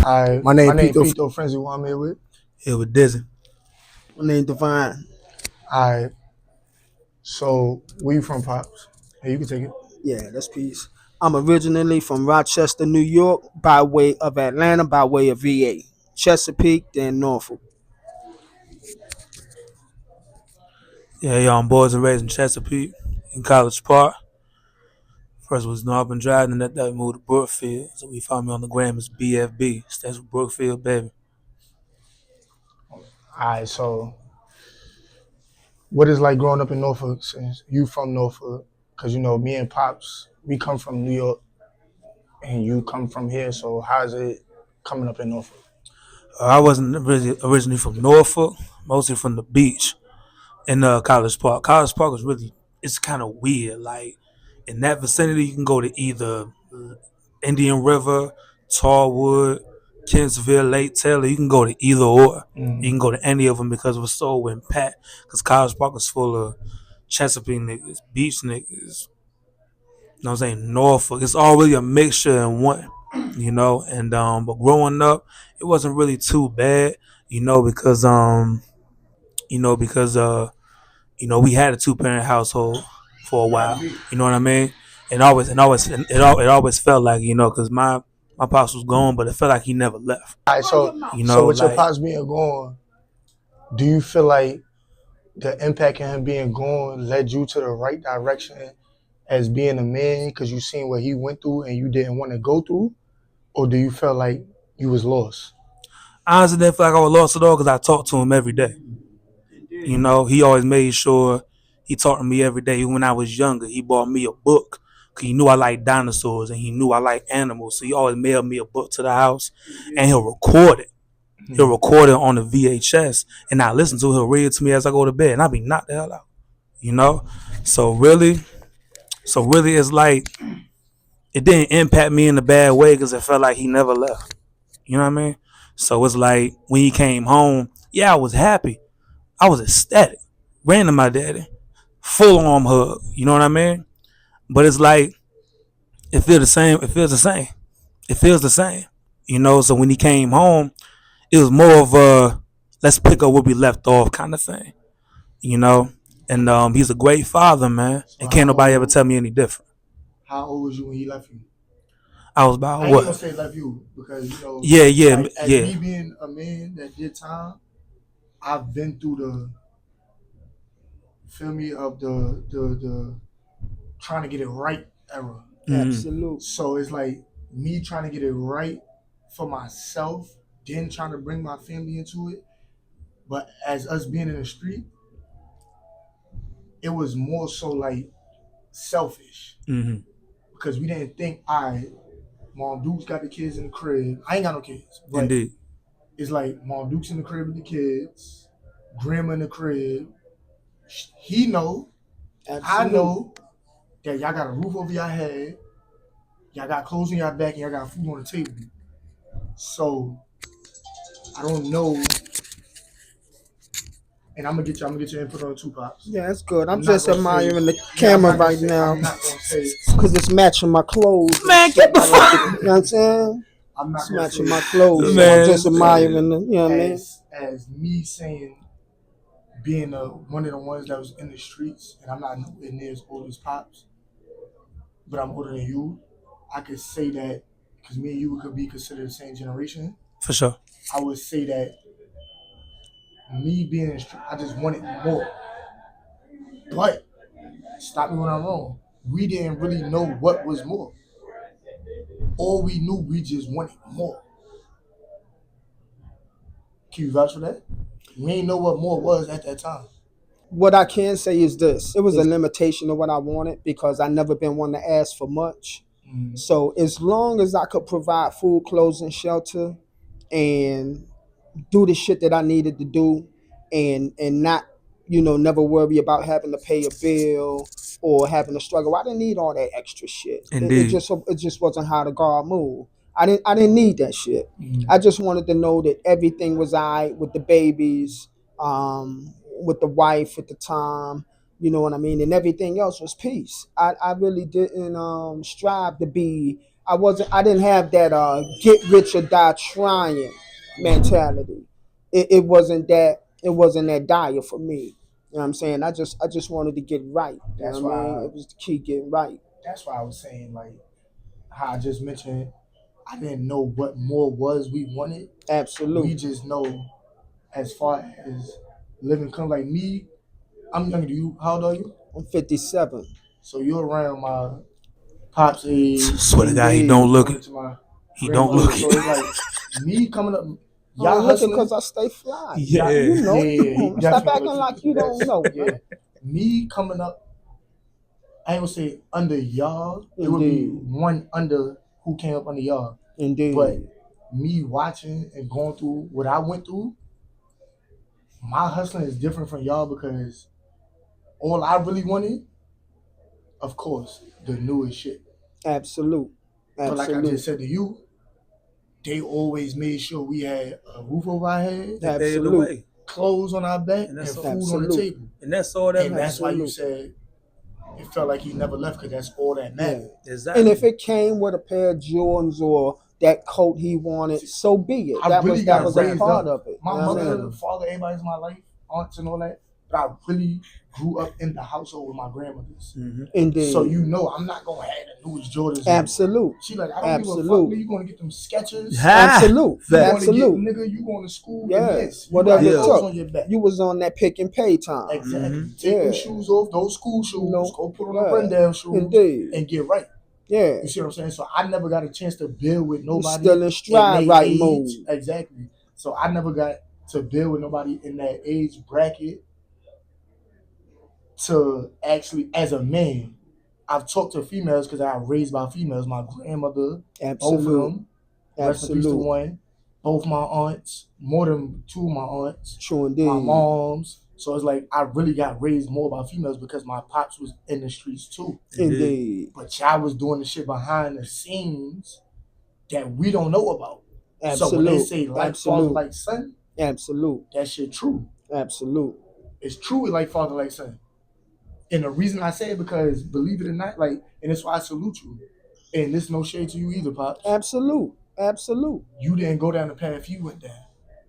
My name My name Pito. Pito Frenzy, who I'm here with. Here with Dizzy. My name Divine. Alright, so where you from, Pops? Hey, you can take it. Yeah, that's peace. I'm originally from Rochester, New York, by way of Atlanta, by way of VA. Chesapeake, then Norfolk. Yeah, y'all I'm boys and raised in Chesapeake, in College Park. First was Northern Drive, and that moved to Brookfield. So we found me on the gram as BFB. Stands for Brookfield, baby. Alright, so what is like growing up in Norfolk since you from Norfolk? Because you know, me and Pops, we come from New York and you come from here, so how's it coming up in Norfolk? I wasn't originally from Norfolk, mostly from the beach in College Park. College Park was really, it's kind of weird. Like, in that vicinity, you can go to either Indian River, Tallwood, Kensville, Lake Taylor. You can go to either or. You can go to any of them because it was so impact. Because College Park was full of Chesapeake niggas, beach niggas. You know what I'm saying? Norfolk. It's all really a mixture in one. And but growing up, it wasn't really too bad. You know because you know because we had a 2 parent household for a while. You know what I mean? It always felt like because my pops was gone, but it felt like he never left. Alright, You so know, with your like Pops being gone, do you feel like the impact of him being gone led you to the right direction as being a man because you seen what he went through and you didn't want to go through? Or do you feel like you was lost? I honestly didn't feel like I was lost at all because I talked to him every day. He always made sure he talked to me every day. Even when I was younger, he bought me a book because he knew I liked dinosaurs and he knew I liked animals. So he always mailed me a book to the house and he'll record it. He'll record it on the VHS and I listen to it. He'll read it to me as I go to bed and I'll be knocked the hell out. So really, it's like it didn't impact me in a bad way because it felt like he never left. You know what I mean? So it's like when he came home, yeah, I was happy. I was ecstatic. Ran to my daddy. Full arm hug. You know what I mean? But it's like it feels the same. It feels the same. It feels the same. So when he came home, it was more of a let's pick up where we left off kind of thing. You know? And he's a great father, man. So and can't nobody ever tell me any different. How old was you when he left you? I was about I ain't what? gonna say left you because Yeah, like, as yeah. me being a man that did time, I've been through the feel me of the trying to get it right era. Absolute. So it's like me trying to get it right for myself, then trying to bring my family into it. But as us being in the street, it was more so like selfish Mm-hmm. because we didn't think, all right, Mom Duke's got the kids in the crib. I ain't got no kids, but Indeed. it's like Mom Duke's in the crib with the kids, Grandma in the crib. He know, I know that y'all got a roof over your head, y'all got clothes on your back, and y'all got food on the table. So I don't know, and I'm gonna get your input on the two Pops. Yeah, that's good. I'm not just gonna admiring the Yeah, I'm camera not gonna right say- now I'm not gonna say. because it's matching my clothes. Man, get the fuck. You know what I'm saying? I'm not It's gonna matching say my clothes. So Man, I'm just admiring the, you know what I mean? as me saying being one of the ones that was in the streets, and I'm not nowhere near as old as Pops, but I'm older than you. I could say that because me and you could be considered the same generation. For sure. I would say that me being in the street, I just wanted more. But stop me when I'm wrong. We didn't really know what was more. All we knew, we just wanted more. Can you vouch for that? We ain't know what more was at that time. What I can say is this: it was a limitation of what I wanted because I never been one to ask for much. So as long as I could provide food, clothes, and shelter, and do the shit that I needed to do, and not never worry about having to pay a bill or having to struggle. I didn't need all that extra shit. Indeed. It just wasn't how the God moved. I didn't need that shit. I just wanted to know that everything was alright with the babies, with the wife at the time. You know what I mean? And everything else was peace. I really didn't strive to be I didn't have that get rich or die trying mentality. It wasn't that dire for me. You know what I'm saying? I just wanted to get right. You That's know what I mean? why. It was the key, getting right. That's why I was saying like how I just mentioned. I didn't know what more was we wanted. We Absolute. just know as far as living come like me. I'm younger than you. How old are you? I'm 57. So you're around my pop's age, Swear to God, he don't Indeed. look going it. into my He don't grandmother. look So it. it's like me coming up, Oh, y'all look at hustling. because I stay fly. Yeah. You know. Yeah, he Stop definitely acting was. like you don't know. Yeah, me coming up. I ain't gonna say under y'all. It would be Indeed. one under who came up under y'all. But Indeed. me watching and going through what I went through, my hustling is different from y'all because all I really wanted, of course, the newest shit. Absolute. But like I just Absolute. said to you, they always made sure we had a roof over our head, They paved the Absolute. way. clothes on our back, And and that's all. food on the Absolute. table. And that's all that And matters. that's why you Absolute. said it felt like he never left because that's all that Yeah. mattered. Exactly. And if it came with a pair of Jordans or that coat he wanted, so be it. I That really was that got was a raised part up. of it. My You know what I mother, mean? father, everybody's in my life, aunts and all that. But I really grew up in the household with my grandmothers. Mhm. Indeed. So you know I'm not gonna have the newest Jordans. Absolute. She like, I don't give a fuck, Absolute. nigga. You gonna get them Skechers. Absolute. You gonna get, Absolute. nigga, you going to school in Yeah. this. You Whatever got it clothes took. on your back. You was on that pick and pay time. Exactly. Mhm. Take Yeah. those shoes off, those school shoes, You know, go put on yeah. the rundown shoes Indeed. and get right. Yeah. You see what I'm saying? So I never got a chance to build with You was nobody still in stride their right age. mode. Exactly. So I never got to build with nobody in that age bracket to actually, as a man, I've talked to females because I was raised by females. My grandmother, both of Absolute. them, rest in peace to Absolute. one. Both my aunts, more than two of my aunts, True my indeed. moms. So it's like I really got raised more by females because my pops was in the streets too. Indeed. But y'all was doing the shit behind the scenes that we don't know about. So when they Absolute. say like father, Absolute. like son, Absolute. that shit true. Absolute. It's true like father, like son. And the reason I say it because believe it or not, like, and that's why I salute you. And there's no shade to you either, Pops. Absolute. Absolute. You didn't go down the path you went down.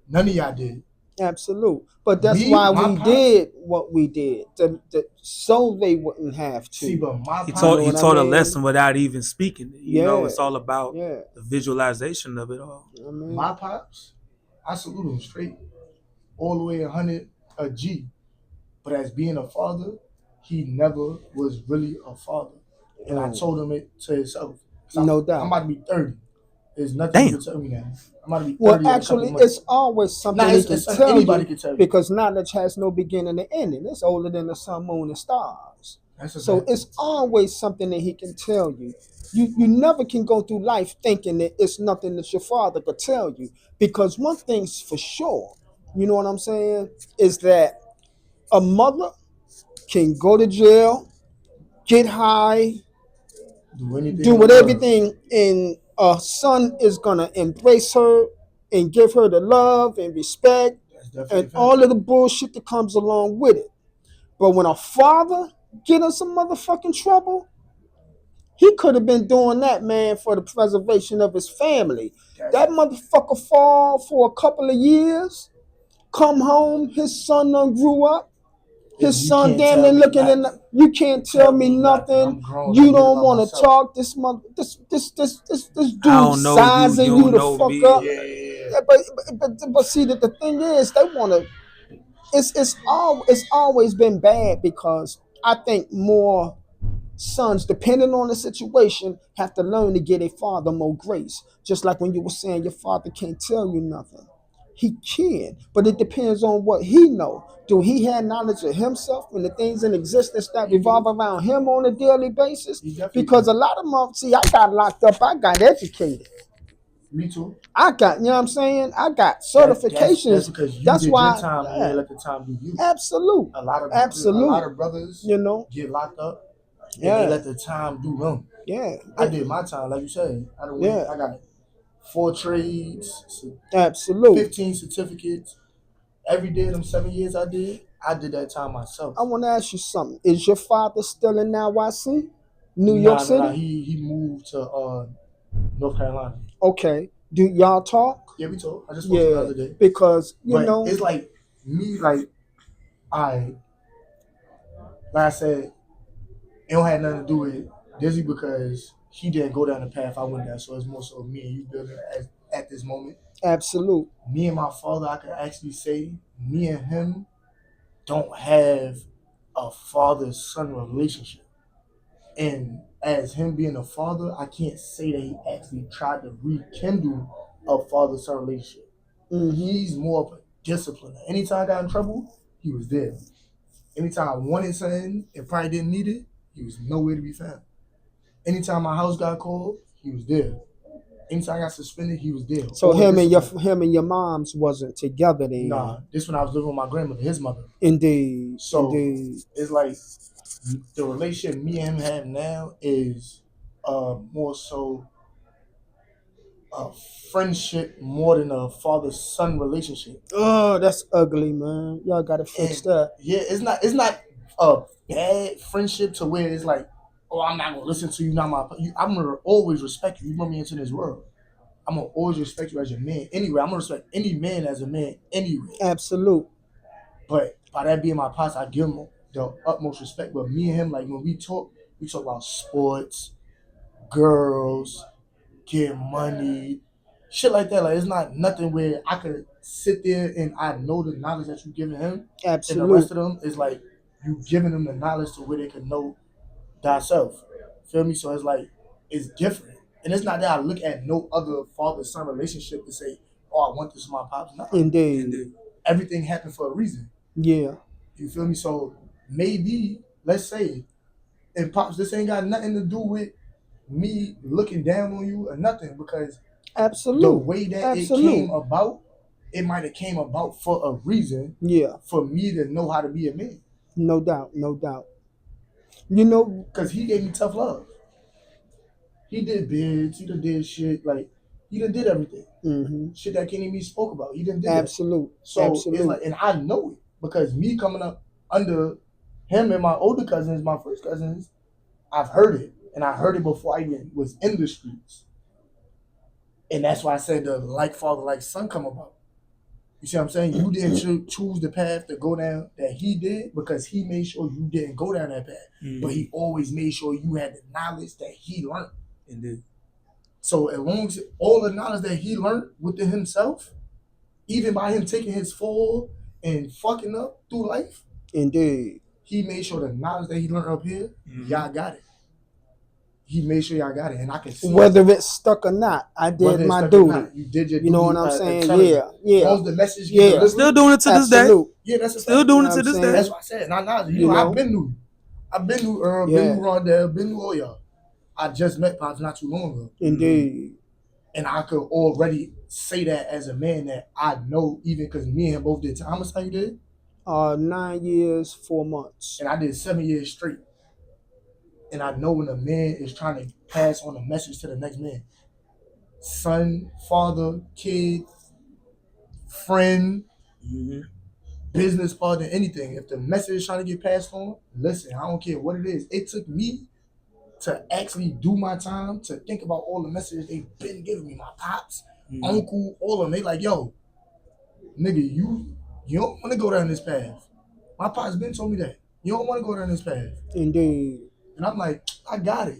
None of y'all did. Absolute. But that's Me, why my we pops- did what we did, so they wouldn't have to. See, but my He pops, taught know he what I taught a mean? lesson without even speaking it. You know, Yeah. it's all about Yeah. the visualization of it all. I mean, my pops, I salute him straight, all the way 100 a G. But as being a father, he never was really a father. And I told him it to himself. No doubt. I'm about to be 30. There's nothing you Damn. can tell me now. I'm about to be 30 well, in a couple actually, months. it's always something Nah, he it's can tell anybody you can tell you. because knowledge has no beginning and ending. It's older than the sun, moon, and stars. That's a So fact. it's always something that he can tell you. You never can go through life thinking that it's nothing that your father could tell you. Because one thing's for sure, you know what I'm saying, is that a mother can go to jail, get high, do anything. do in the with world. everything, and a son is gonna embrace her and give her the love and respect That's definitely and a fact. all of the bullshit that comes along with it. But when a father get in some motherfucking trouble, he could have been doing that, man, for the preservation of his family. That motherfucker fall for a couple of years, come home, his son done grew up. His You son can't damn tell near me looking in. nothing. You can't tell me nothing. I'm grown. I You live don't by want to myself. talk. This dude don't know you, sizing you you don't the know fuck me. up. Yeah. Yeah, but see that the thing is they want to. It's always been bad because I think more sons, depending on the situation, have to learn to give their father more grace. Just like when you were saying your father can't tell you nothing. He can, but it depends on what he know. Do he have knowledge of himself and the things in existence that revolve around him on a daily basis? He definitely Because can. a lot of them, see, I got locked up, I got educated. Me too. I got, you know what I'm saying? I got That's certifications. because you That's did why, your time. You ain't let the time do you. absolute, A lot of absolute. brothers You know, get locked up and yeah, they let the time do them. yeah, I did my time, like you said. Yeah. I got 4 trades, absolute. 15 certificates. Every day of them 7 years I did that time myself. I want to ask you something. Is your father still in NYC, New York City? He moved to North Carolina. Okay. Do y'all talk? Yeah, we talk. I just spoke to him the Yeah, other day. because But it's like me, like like I said, it don't have nothing to do with Dizzy because he didn't go down the path I went down. So it's more so me and you building at this moment. absolute. Me and my father, I can actually say, me and him don't have a father-son relationship. And as him being a father, I can't say that he actually tried to rekindle a father-son relationship. He's more of a discipliner. Anytime I got in trouble, he was there. Anytime I wanted something and probably didn't need it, he was nowhere to be found. Anytime my house got called, he was there. Anytime I got suspended, he was there. So him and your moms wasn't together then. Nah, this when I was living with my grandmother, his mother. Indeed. So Indeed. it's like the relationship me and him have now is more so a friendship more than a father-son relationship. Oh, that's ugly, man. Y'all gotta fix that. Yeah, it's not a bad friendship to where it's like, oh, I'm not gonna listen to you. I'm gonna always respect you. You brought me into this world. I'm gonna always respect you as a man. Anyway, I'm gonna respect any man as a man anyway. Absolute. But by that being my pops, I give him the utmost respect. But me and him, like when we talk about sports, girls, getting money, shit like that. Like it's not nothing where I could sit there and I know the knowledge that you giving him. Absolute. And the rest of them is like you giving them the knowledge to where they can know thyself. Feel me? So it's like it's different. And it's not that I look at no other father-son relationship and say, oh, I want this for my pops. No. Indeed. Everything happened for a reason. Yeah. You feel me? So maybe, let's say, and pops, this ain't got nothing to do with me looking down on you or nothing, because the way that it came about, it might have came about for a reason. Yeah. For me to know how to be a man. No doubt. No doubt. You know, because he gave me tough love. He did bids. He done did shit. Like, he done did everything. Mm-hmm. Shit that Kenny me spoke about. He done did absolute. That. So absolute. It's like, and I know it because me coming up under him and my older cousins, my first cousins, I've heard it. And I heard it before I even was in the streets. And that's why I said the like father, like son come about. You see what I'm saying? You didn't choose the path to go down that he did because he made sure you didn't go down that path. Mm-hmm. But he always made sure you had the knowledge that he learned. Indeed. So as long as all the knowledge that he learned within himself, even by him taking his fall and fucking up through life, indeed, he made sure the knowledge that he learned up here, y'all got it. He made sure y'all got it, and I can see whether it's stuck or not. I did my duty. You did your duty. You know what I'm saying? Yeah. Once the message, still doing it to this day. Yeah, that's still doing it to this day. That's what I said. You know, I've been new. I've been new Earl, been new Rondell, been new all y'all. I just met Pops not too long ago. Indeed. And I could already say that as a man that I know, even because me and him both did time. How much time you did? 9 years, 4 months. And I did 7 years straight. And I know when a man is trying to pass on a message to the next man. Son, father, kid, friend, business partner, anything. If the message is trying to get passed on, listen, I don't care what it is. It took me to actually do my time to think about all the messages they've been giving me. My pops, uncle, all of them. They like, yo, nigga, you don't want to go down this path. My pops been told me that. You don't want to go down this path. Indeed. And I'm like, I got it.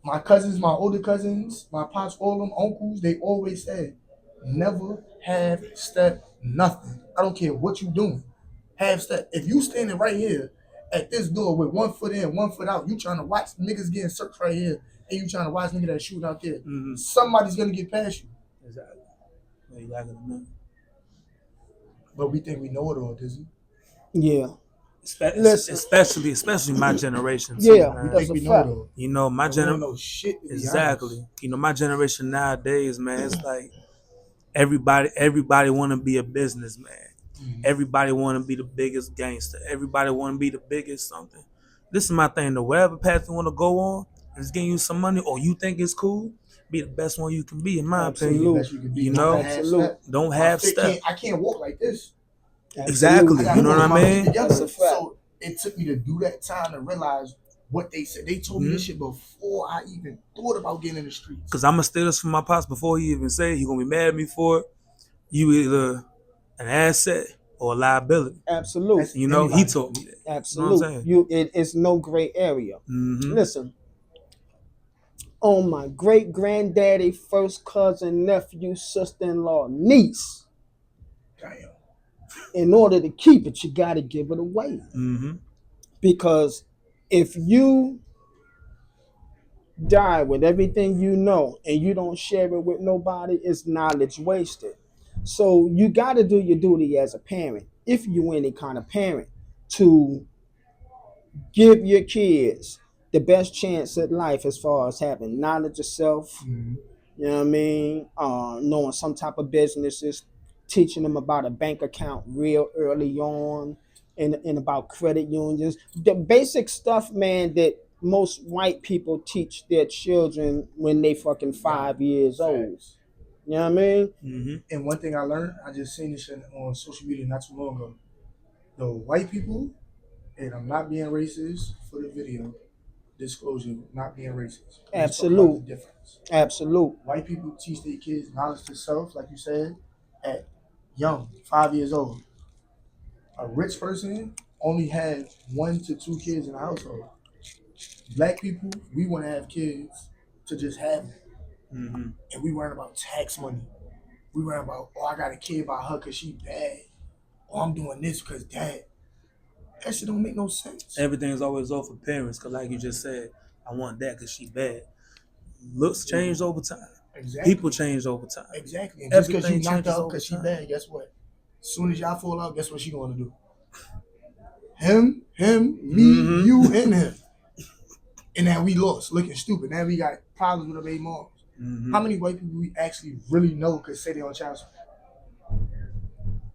My cousins, my older cousins, my pops, all them uncles, they always said, never half step nothing. I don't care what you doing. Half step. If you standing right here at this door with 1 foot in, 1 foot out, you trying to watch niggas getting searched right here, and you trying to watch niggas that shoot out there, somebody's going to get past you. Exactly. Yeah, you gotta know. But we think we know it all, Dizzy. Yeah. Especially my generation. Too, yeah, man. that's a fact. You know, my generation. Know shit. Exactly. You know, my generation nowadays, man. It's like everybody want to be a businessman. Everybody want to be the biggest gangster. Everybody want to be the biggest something. This is my thing. Though, whatever path you want to go on, if it's getting you some money or you think it's cool, be the best one you can be. In my opinion, you know, don't half step. I can't walk like this. Exactly. You know what I mean? So it took me to do that time to realize what they said. They told me this shit before I even thought about getting in the streets. Cause I'ma steal this from my pops before he even say it. He gonna be mad at me for it. You either an asset or a liability. Absolute. You know, he told me that. Absolute. You know what I'm saying? It's no gray area. Mm-hmm. Listen, on my great granddaddy, first cousin, nephew, sister-in-law, niece. Damn. In order to keep it, you gotta give it away. Mm-hmm. Because if you die with everything you know and you don't share it with nobody, it's knowledge wasted. So you gotta do your duty as a parent, if you any kind of parent, to give your kids the best chance at life as far as having knowledge of self, you know what I mean? Knowing some type of businesses, teaching them about a bank account real early on, and about credit unions. The basic stuff, man, that most white people teach their children when they fucking 5 years old. You know what I mean? Mm-hmm. And one thing I learned, I just seen this shit on social media not too long ago. The white people, and I'm not being racist for the video, disclosure, not being racist. Absolute. The difference. Absolute. White people teach their kids knowledge to self, like you said, at young, 5 years old. A rich person only had 1 to 2 kids in the household. Black people, we want to have kids to just have them. Mm-hmm. And we worrying about tax money. We worrying about, oh, I got a kid by her because she bad. Oh, I'm doing this because dad. That shit don't make no sense. Everything's always off for parents, because like you just said, I want that because she bad. Looks change over time. Exactly. People change over time. Exactly. And just because you Everything knocked changes out over because she time. bad, guess what? As soon as y'all fall out, guess what she going to do? Him, me, you, and him. And now we lost, looking stupid. Now we got problems with our baby moms. Mm-hmm. How many white people we actually really know could say they on child support?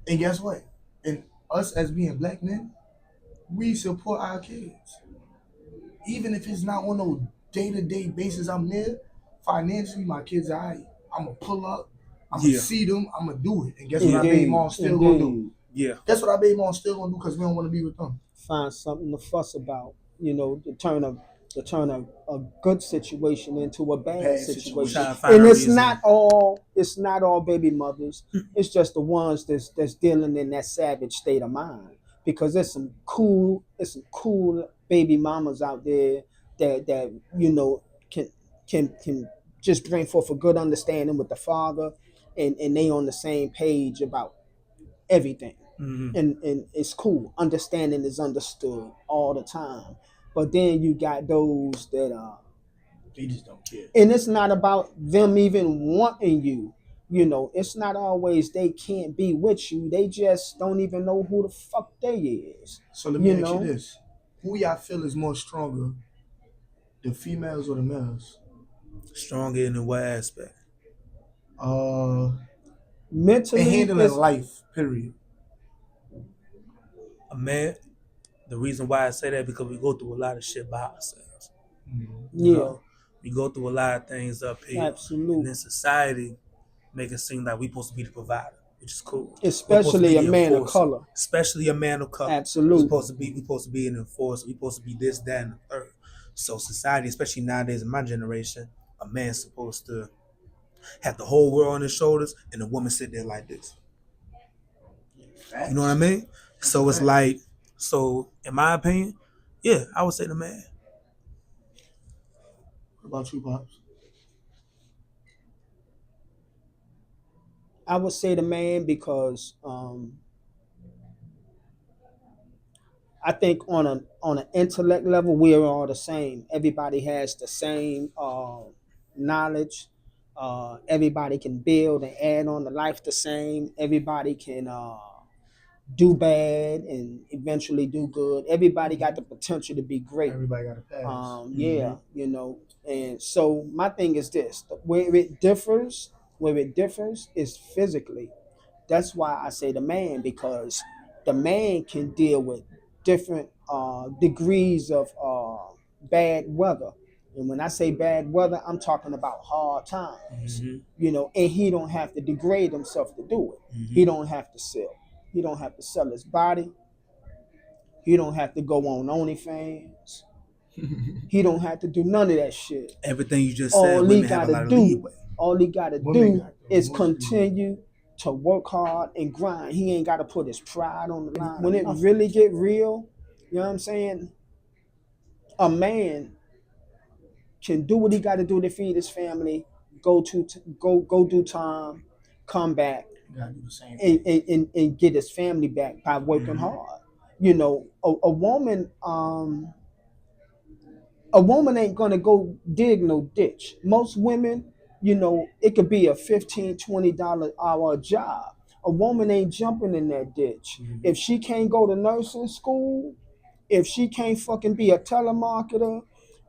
And guess what? And us as being black men, we support our kids. Even if it's not on no day-to-day basis I'm there, financially, my kids are right. I'm going to pull up. I'm going to see them. I'm going to do it. And guess what our baby mom still going to do? Yeah. Guess what our baby mom still going to do because we don't want to be with them. Find something to fuss about, you know, to turn a good situation into a bad situation. And it's not all baby mothers. It's just the ones that's dealing in that savage state of mind. Because there's some cool baby mamas out there that you know can just bring forth a good understanding with the father, and they on the same page about everything. Mm-hmm. And it's cool. Understanding is understood all the time. But then you got those that they just don't care. And it's not about them even wanting you. You know, it's not always they can't be with you. They just don't even know who the fuck they is. So let me ask you this. Who y'all feel is more stronger, the females or the males? Stronger in what aspect? Mentally and handling life, period. A man, the reason why I say that because we go through a lot of shit by ourselves. Mm-hmm. You know, we go through a lot of things up here. Absolutely. And then society make it seem like we supposed to be the provider, which is cool. Especially a man of color. Especially a man of color. Absolutely. We supposed to be an enforcer. We supposed to be this, that, and the third. So society, especially nowadays in my generation, a man's supposed to have the whole world on his shoulders and a woman sit there like this. You know what I mean? So it's like, so in my opinion, yeah, I would say the man. What about you, Pops? I would say the man because I think on an intellect level, we're all the same. Everybody has the same knowledge. Everybody can build and add on to life the same. Everybody can do bad and eventually do good. Everybody got the potential to be great. Everybody got a pass. Yeah, you know. And so my thing is this: where it differs is physically. That's why I say the man, because the man can deal with different degrees of bad weather. And when I say bad weather, I'm talking about hard times. Mm-hmm. You know, and he don't have to degrade himself to do it. Mm-hmm. He don't have to sell. He don't have to sell his body. He don't have to go on OnlyFans. He don't have to do none of that shit. Everything you just said, All he women have a gotta lot of do, leeway. all he gotta Women do got the is most continue to work hard and grind. He ain't gotta put his pride on the line. When it really get real, you know what I'm saying? A man can do what he gotta do to feed his family, go do time, come back, You gotta do the same and get his family back by working hard. You know, a woman ain't gonna go dig no ditch. Most women, you know, it could be a $15, $20 hour job. A woman ain't jumping in that ditch. If she can't go to nursing school, if she can't fucking be a telemarketer,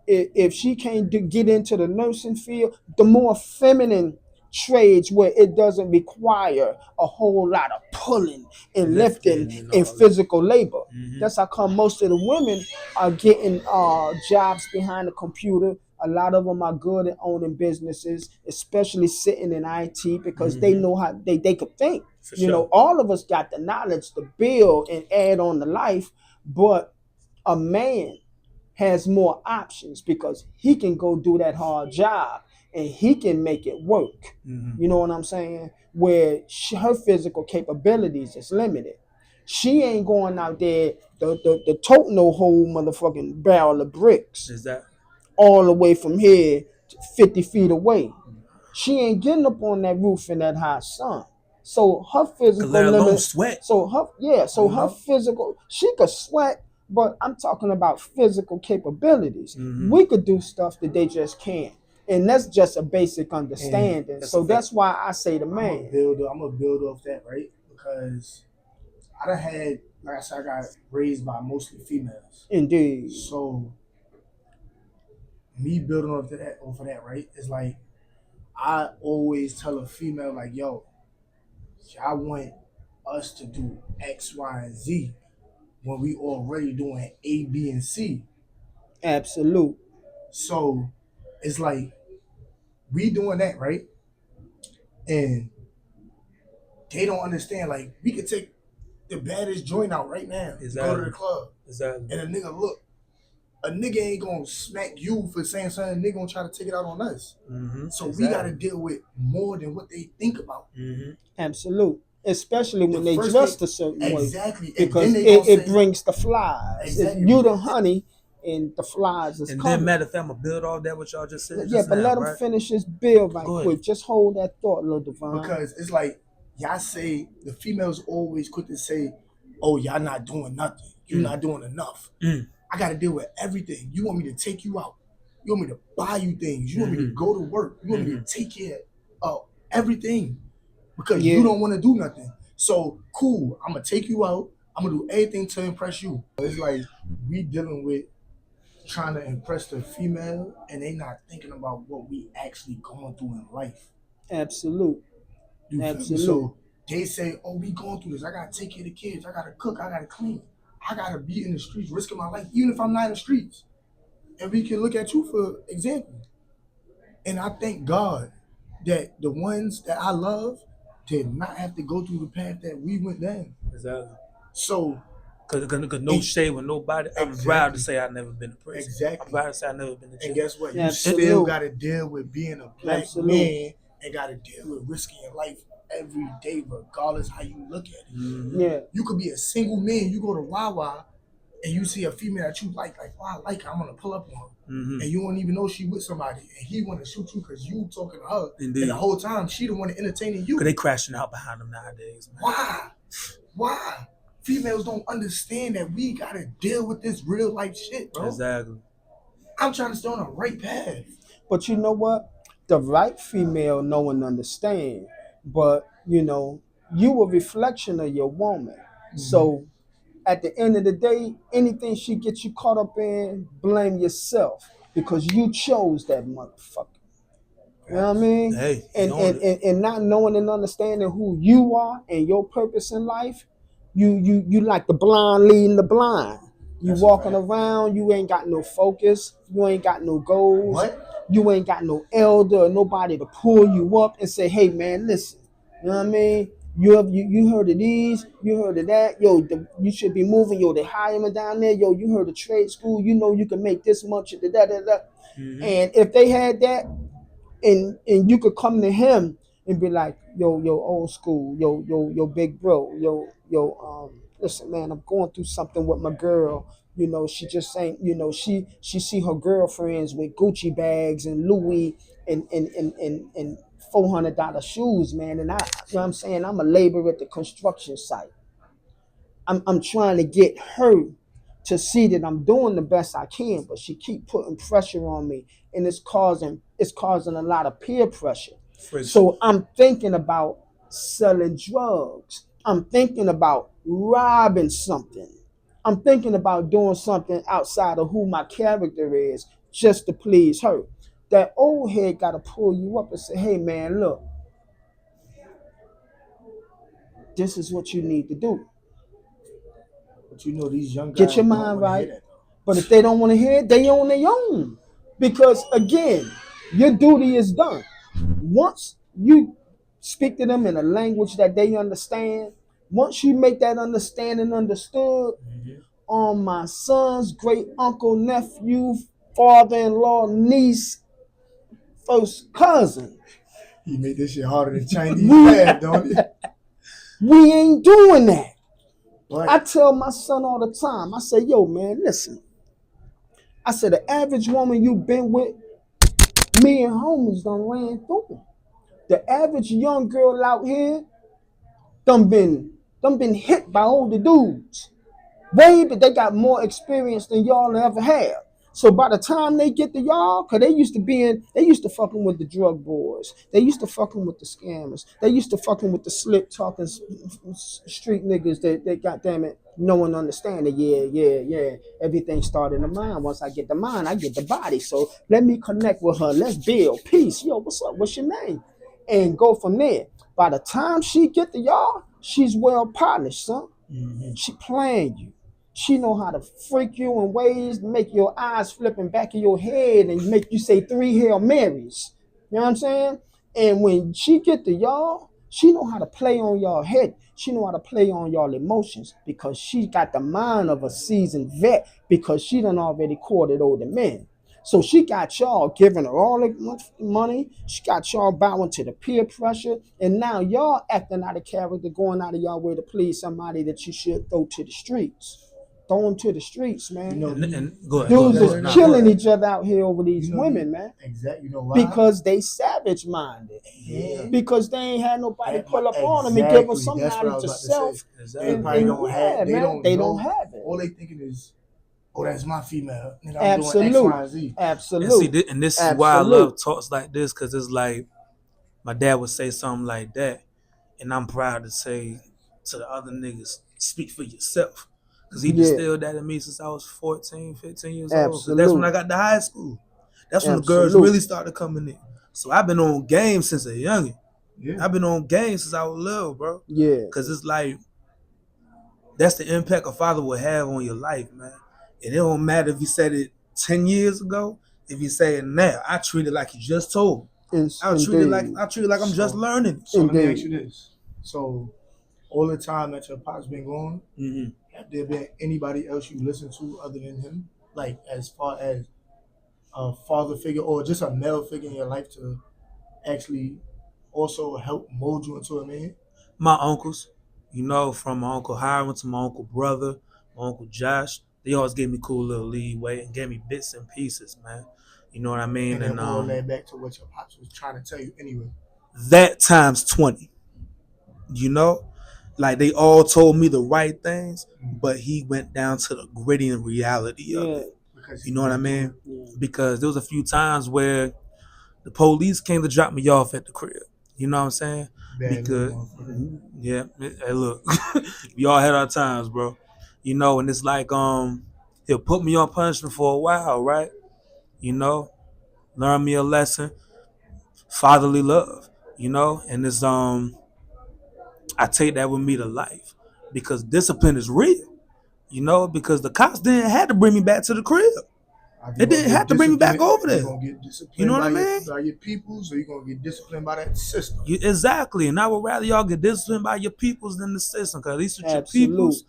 if she can't get into the nursing field, the more feminine trades where it doesn't require a whole lot of pulling and lifting and and all that. physical labor. That's how come most of the women are getting jobs behind the computer. A lot of them are good at owning businesses, especially sitting in IT because they know how they could think. For You know, sure. all of us got the knowledge to build and add on to life, but a man has more options because he can go do that hard job and he can make it work. You know what I'm saying? Where her physical capabilities is limited. She ain't going out there the tote no whole motherfucking barrel of bricks Is that all the way from here to 50 feet away. She ain't getting up on that roof in that hot sun. So her physical let alone limit. sweat? So her know? physical. She could sweat, but I'm talking about physical capabilities. We could do stuff that they just can't, and that's just a basic understanding. So that's why I say the man. I'm gonna build off that, right? Because I done had, like I said, I got raised by mostly females. Indeed. So me building off of that, right? It's like I always tell a female, like, yo, y'all want us to do X, Y, and Z when we already doing A, B, and C. Absolute. So it's like we doing that, right? And they don't understand. Like we could take the baddest joint out right now, go to the club, and a nigga look. A nigga ain't gonna smack you for saying something. A nigga gonna try to take it out on us. So we gotta deal with more than what they think about. Absolute. Especially when they first dress a certain way. Exactly. Because And then it brings the flies. Exactly. If you the honey and the flies is And coming. then matter of fact, I'm gonna build all that what y'all just said. Yeah, just but now, let him right? finish his bill right Go ahead. quick. Just hold that thought, Lil Devon. Because it's like y'all say the females always quick to say, "Oh, y'all not doing nothing. You're not doing enough." I got to deal with everything. You want me to take you out. You want me to buy you things. You want me to go to work. You want me to take care of everything because you don't want to do nothing. So, cool. I'm going to take you out. I'm going to do everything to impress you. It's like we dealing with trying to impress the female and they not thinking about what we actually going through in life. Absolute. So they say, oh, we going through this. I got to take care of the kids. I got to cook. I got to clean. I gotta be in the streets, risking my life, even if I'm not in the streets. And we can look at you for example. And I thank God that the ones that I love did not have to go through the path that we went down. Exactly. So, cause no shade with nobody. I'm proud to say I've never been to prison. Exactly. I'm proud to say I've never been to jail. And guess what? You still gotta deal with being a black man and gotta deal with risking your life every day, regardless how you look at it. You could be a single man. You go to Wawa and you see a female that you like, oh, I like her. I'm gonna pull up on her, and you don't even know she with somebody, and he want to shoot you because you talking to her, and the whole time she the one entertaining you. Cause they crashing out behind them nowadays. Man. Why? Females don't understand that we gotta deal with this real life shit, bro. Exactly. I'm trying to stay on the right path. But you know what? The right female know and understand. But, you know, you a reflection of your woman. So at the end of the day, anything she gets you caught up in, blame yourself. Because you chose that motherfucker. You know what I mean? Hey, and not knowing and understanding who you are and your purpose in life, you like the blind leading the blind. You walking around, you ain't got no focus, you ain't got no goals, you ain't got no elder or nobody to pull you up and say, hey man, listen. You know what I mean? You heard of these, you heard of that, yo, you should be moving, yo, they hiring down there, yo, you heard of trade school, you know you can make this much, da, da, da, da. And if they had that, and you could come to him and be like, yo, old school, yo, big bro, listen, man, I'm going through something with my girl. You know, she just ain't, she see her girlfriends with Gucci bags and Louis and $400 shoes, man. And you know what I'm saying? I'm a laborer at the construction site. I'm trying to get her to see that I'm doing the best I can, but she keep putting pressure on me, and it's causing a lot of peer pressure. So I'm thinking about selling drugs. I'm thinking about robbing something. I'm thinking about doing something outside of who my character is just to please her. That old head got to pull you up and say, hey man, look, this is what you need to do. But you know these young guys Get your don't mind want to hear right. that though. But if they don't want to hear it, they on their own. Because again, your duty is done. Once you speak to them in a language that they understand, once you make that understanding understood, on my son's great uncle, nephew, father-in-law, niece, first cousin, He made this shit harder than Chinese math, don't he? we ain't doing that. But I tell my son all the time, I say, yo, man, listen. I said, the average woman you been with, me and homies done ran through. The average young girl out here done been hit by older dudes. Way, but they got more experience than y'all ever have. So by the time they get to y'all, cause they used to fucking with the drug boys. They used to fucking with the scammers. They used to fucking with the slick talking street niggas that goddamn it, no one understand it. Yeah. Everything started in the mind. Once I get the mind, I get the body. So let me connect with her. Let's build peace. Yo, what's up? What's your name? And go from there. By the time she get to y'all, she's well polished, son. She playing you. She know how to freak you in ways to make your eyes flip in back of your head and make you say 3 Hail Marys. You know what I'm saying? And when she get to y'all, she know how to play on y'all head. She know how to play on y'all emotions because she got the mind of a seasoned vet because she done already courted older men. So she got y'all giving her all the money. She got y'all bowing to the peer pressure. And now y'all acting out of character, going out of y'all way to please somebody that you should throw to the streets. Throw them to the streets, man. you know, And go ahead. Dudes Go is ahead. killing each other out here over these you know, women, man. Exactly. You know why? Because they savage minded. Yeah. Because they ain't had nobody pull up on them and Exactly. give them some That's what I knowledge was of about to self. say. Exactly. They probably don't have. They don't have it. All they thinking is, oh, that's my female. Nigga, I'm Absolute. doing X, Y, and Z. Absolute. And this is why I love talks like this, because it's like my dad would say something like that, and I'm proud to say to the other niggas, speak for yourself. Because he distilled that in me since I was 14, 15 years old. Because that's when I got to high school. That's when the girls really started coming in. So I've been on game since a youngin'. Yeah. I've been on game since I was little, bro. Yeah. Because it's like, that's the impact a father will have on your life, man. And it don't matter if you said it 10 years ago, if you say it now. I treat it like you just told me. I treat it like I'm just learning. So let me ask you this. So all the time that your pop's been gone, have there been anybody else you listen to other than him? Like as far as a father figure or just a male figure in your life to actually also help mold you into a man? My uncles, from my Uncle Hiram to my Uncle Brother, my Uncle Josh, they always gave me cool little leeway and gave me bits and pieces, man. You know what I mean? And all led back to what your pops was trying to tell you anyway. That times 20. Like they all told me the right things, but he went down to the gritty and reality of it. You know what I mean? Because there was a few times where the police came to drop me off at the crib. You know what I'm saying? Because hey, look, we all had our times, bro. And it's like he'll put me on punishment for a while, right? Learn me a lesson, fatherly love. And it's I take that with me to life because discipline is real. Because the cops didn't have to bring me back to the crib. They didn't have to bring me back over You're there. gonna get You disciplined know what I by mean? your peoples, or you're gonna get disciplined by that system. Exactly. And I would rather y'all get disciplined by your peoples than the system. Cause at least with your Absolute.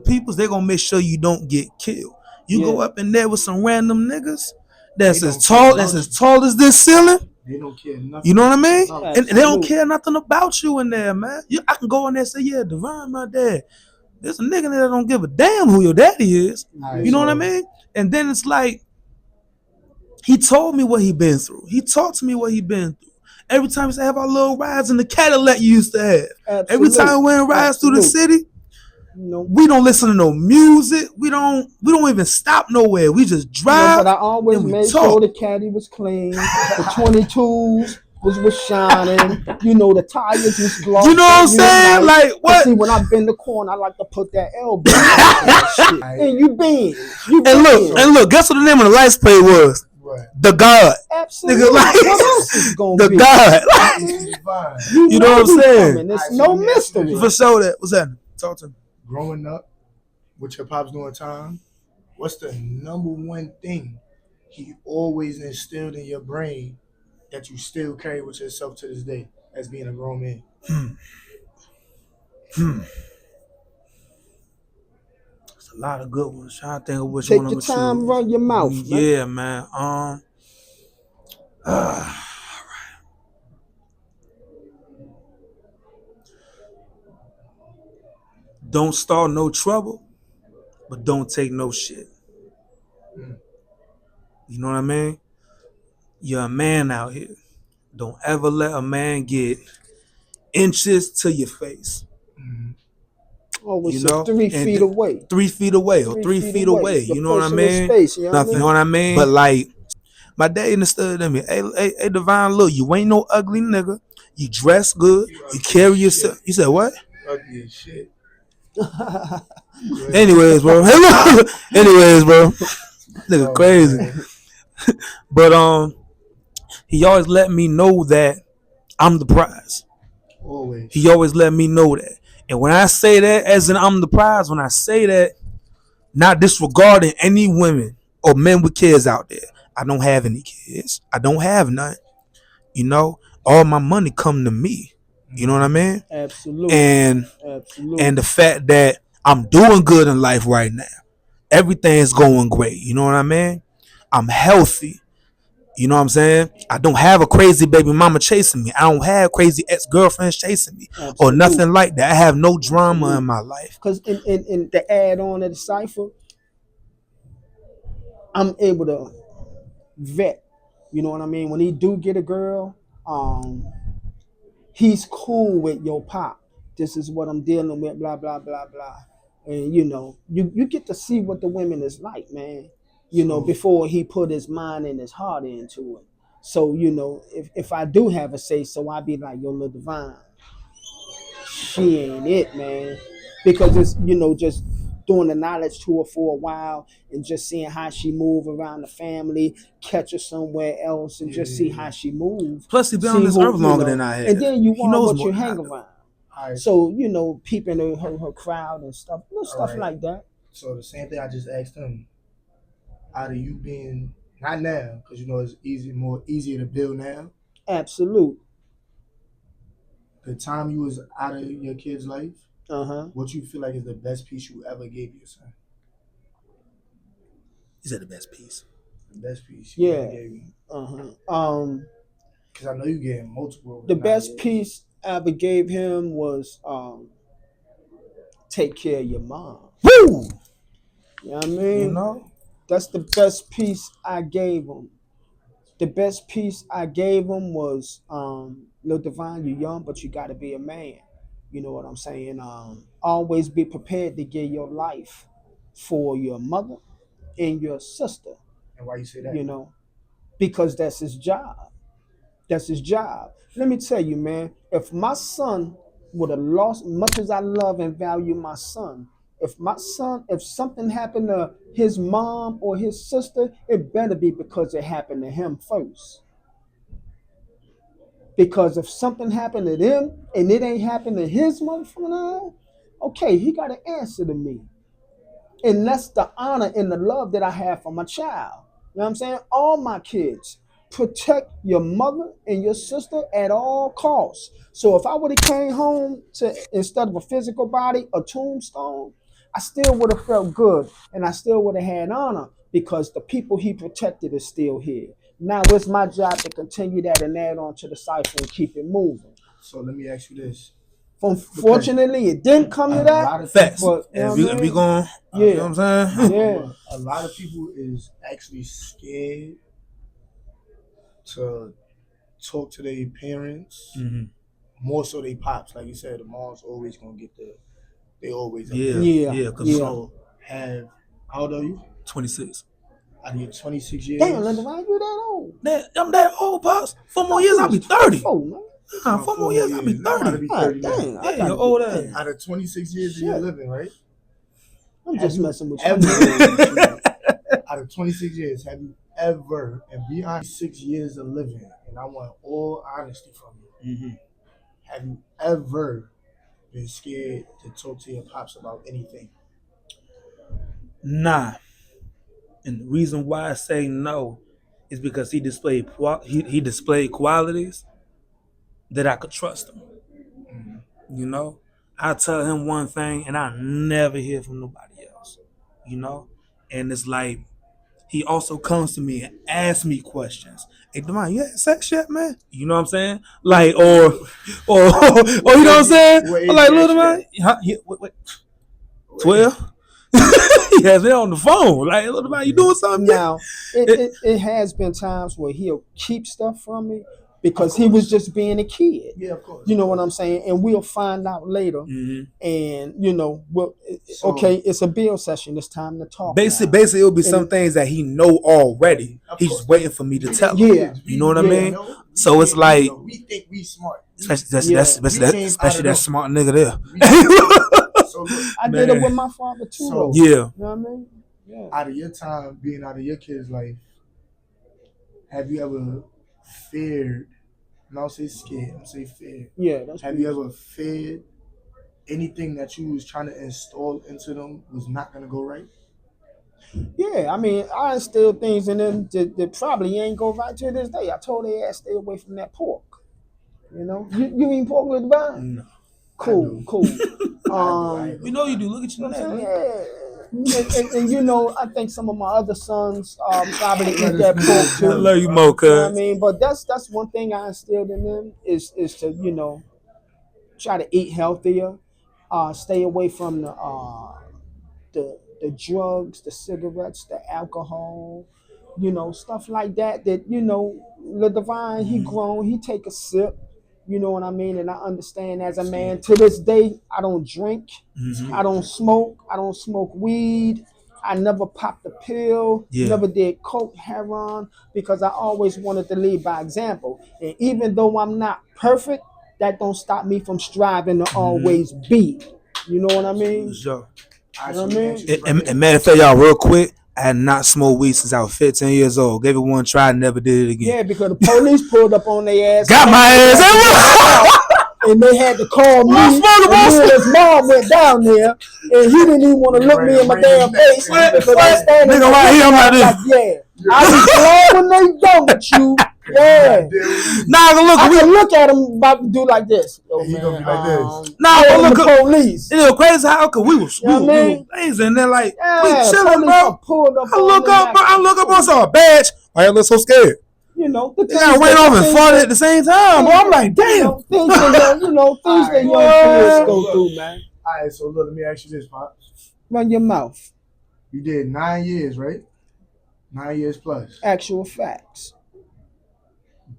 peoples, they're gonna make sure you don't get killed. You go Yeah. up in there with some random niggas They that's don't care about as you. tall as this ceiling. They don't care nothing. You know what I mean? about And they don't Absolute. care nothing about you in there, man. I can go in there and say, yeah, Divine, my dad. There's a nigga in there that don't give a damn who your daddy is. Alright, You know so- what I mean? And then it's like, he told me what he been through. He talked to me what he been through. Every time he said, have our little rides in the Cadillac you used to have. Every Absolute. time we went rides through the Absolute. city, No. we don't listen to no music. We don't even stop nowhere. We just No, drive. but I always and we made talk. sure the caddy was clean, the 22s was shining, you know, the tires was glossy. You know what I'm saying? Nice. Like, But what? see, when I bend the corner, I like to put that elbow on that shit. And you bend. You And bend. look, guess what the name of the license plate was? Right. The God. Absolutely. Nigga, like, What else is going to The be? God. Divine. You know what I'm we saying? coming. It's Alright, so no let me ask you mystery. this. For sure that. What's that? Talk to me. Growing up with your pops doing time, what's the number one thing he always instilled in your brain that you still carry with yourself to this day as being a grown man? There's a lot of good ones. Trying to think of which Take one I'm your gonna time, choose. run your mouth, man. Yeah, man. Don't start no trouble, but don't take no shit. You know what I mean? You're a man out here. Don't ever let a man get inches to your face. Always You said know? 3 And feet away. 3 feet away or 3 feet away. Your You know what I personal mean? space, you know what I You mean? know what I mean? But like, my dad understood to me. Hey, Divine, look, you ain't no ugly nigga. You dress good. You carry yourself. You said what? Ugly as shit. Anyways, bro. Anyways, bro. Nigga Oh, crazy. man. But he always let me know that I'm the prize. Always. He always let me know that. And when I say that, as in I'm the prize, when I say that, not disregarding any women or men with kids out there. I don't have any kids. I don't have none. You know, all my money come to me. You know what I mean? Absolutely. And Absolutely. the fact that I'm doing good in life right now. Everything's going great. You know what I mean? I'm healthy. You know what I'm saying? I don't have a crazy baby mama chasing me. I don't have crazy ex-girlfriends chasing me or Absolute. nothing like that. I have no drama Absolute. in my life. Because in the add on of the cipher, I'm able to vet. You know what I mean? When he do get a girl, he's cool with your pop. This is what I'm dealing with, blah, blah, blah, blah. And you know, you get to see what the women is like, man. You know, before he put his mind and his heart into it. So, you know, if I do have a say so, I be like, yo, Lil Divine, she ain't it, man. Because it's, you know, just doing the knowledge tour for a while and just seeing how she move around the family, catch her somewhere else and just see how she moves. Plus, he been See on this who, earth you longer know, than I have. and then you He want knows what more you than I hang do. around. Alright, So, you know, peeping her crowd and stuff, little stuff Alright. like that. so the same thing I just asked him. Out of you being not now, because you know it's easier to build now. Absolute. The time you was out of your kid's life, Uh-huh. what you feel like is the best piece you ever gave your son? Is that the best piece? The best piece you Yeah. ever gave him. Uh-huh. Because I know you gave him multiple. The 9 best years. piece I ever gave him was take care of your mom. Woo! You know what I mean? You know? That's the best piece I gave him. The best piece I gave him was, Lil Divine, you're young, but you got to be a man. You know what I'm saying? Always be prepared to give your life for your mother and your sister, And why you say that? you know, because that's his job. That's his job. Let me tell you, man, if my son would have lost, much as I love and value my son, if something happened to his mom or his sister, it better be because it happened to him first. Because if something happened to them and it ain't happened to his motherfucker, okay, he got to answer to me. And that's the honor and the love that I have for my child. You know what I'm saying? All my kids. Protect your mother and your sister at all costs. So if I would have came home to instead of a physical body, a tombstone, I still would have felt good and I still would have had honor because the people he protected is still here. Now it's my job to continue that and add on to the cipher and keep it moving. So let me ask you this. Fortunately, it didn't come to that. Facts. But And we going, yeah. you know what I'm saying? Yeah. A lot of people is actually scared to talk to their parents, more so they pops. Like you said, the mom's always gonna get they always Yeah. So how old are you? 26. Out of your 26 years. Damn, Linda, why you that old? I'm that old, pops. 4 more years, I'll be 30. 4 more years, I'll be I'm about to 30. be 30 now. Dang, Yeah, you're old ass. Out of 26 years of your living, right? I'm just messing with you. Out of 26 years, have you ever, and beyond 6 years of living, and I want all honesty from you, have you ever been scared to talk to your pops about anything? Nah. And the reason why I say no is because he displayed he displayed qualities that I could trust him. You know, I tell him one thing and I never hear from nobody else. You know, and it's like he also comes to me and asks me questions. Hey, Devon, you had sex yet, man? You know what I'm saying? Like, or you know what I'm saying? I'm like, little man, wait, 12. He has it on the phone. Like, little man, you doing something? Now, it has been times where he'll keep stuff from me because he was just being a kid. Yeah, of course. You know what I'm saying? And we'll find out later. And, you know, okay, it's a bill session. It's time to talk. Basically, it'll be some things that he know already. He's just waiting for me to tell him. Yeah. You know what I mean? So it's like, we think we smart. especially that smart nigga there. So look, I did it with my father too. So, yeah. You know what I mean? Yeah. Out of your time, being out of your kid's life, have you ever feared? And I'll say scared. I'll say feared. Yeah. Have you ever feared anything that you was trying to install into them was not gonna go right? Yeah, I mean, I instill things in them that probably ain't go right to this day. I told their ass stay away from that pork. You know, you eat pork with the bun? No. Cool. You know you do. Look at your neck. Yeah. And you know, I think some of my other sons probably eat that pork too. I love you more, cuz. You know what I mean, but that's one thing I instilled in them is to, you know, try to eat healthier, stay away from the drugs, the cigarettes, the alcohol, you know, stuff like that. That, you know, the divine, he grown, he take a sip. You know what I mean? And I understand as a man, to this day, I don't drink. I don't smoke. I don't smoke weed. I never popped a pill. Never did coke, heroin, because I always wanted to lead by example. And even though I'm not perfect, that don't stop me from striving to always be. You know what I mean? Sure. You know what I mean? And matter of fact, y'all, real quick, I had not smoked weed since I was 15 years old. Gave it one try, never did it again. Yeah, because the police pulled up on their ass. Got my ass. And they had to call me. And me and his mom went down there, and he didn't even want to look me in my damn face. Because I standing nigga right here, I'm like this. Yeah, I was glad when they done with you. Yeah. Nah, I can look at him about to do like this. Yo, He man, gonna be like this. Nah, but look, the police. You know, crazy how we was You know what I mean? things and they're like, Yeah, we chilling, bro. Pulled up I look up, I saw a badge. Why you look so scared? You know, the things I ran off and fought at the same time, bro. I'm like, damn. Things that young kids go through, man. All right, so look, let me ask you this, Pops. Run your mouth. You did 9 years, right? 9 years plus. Actual facts.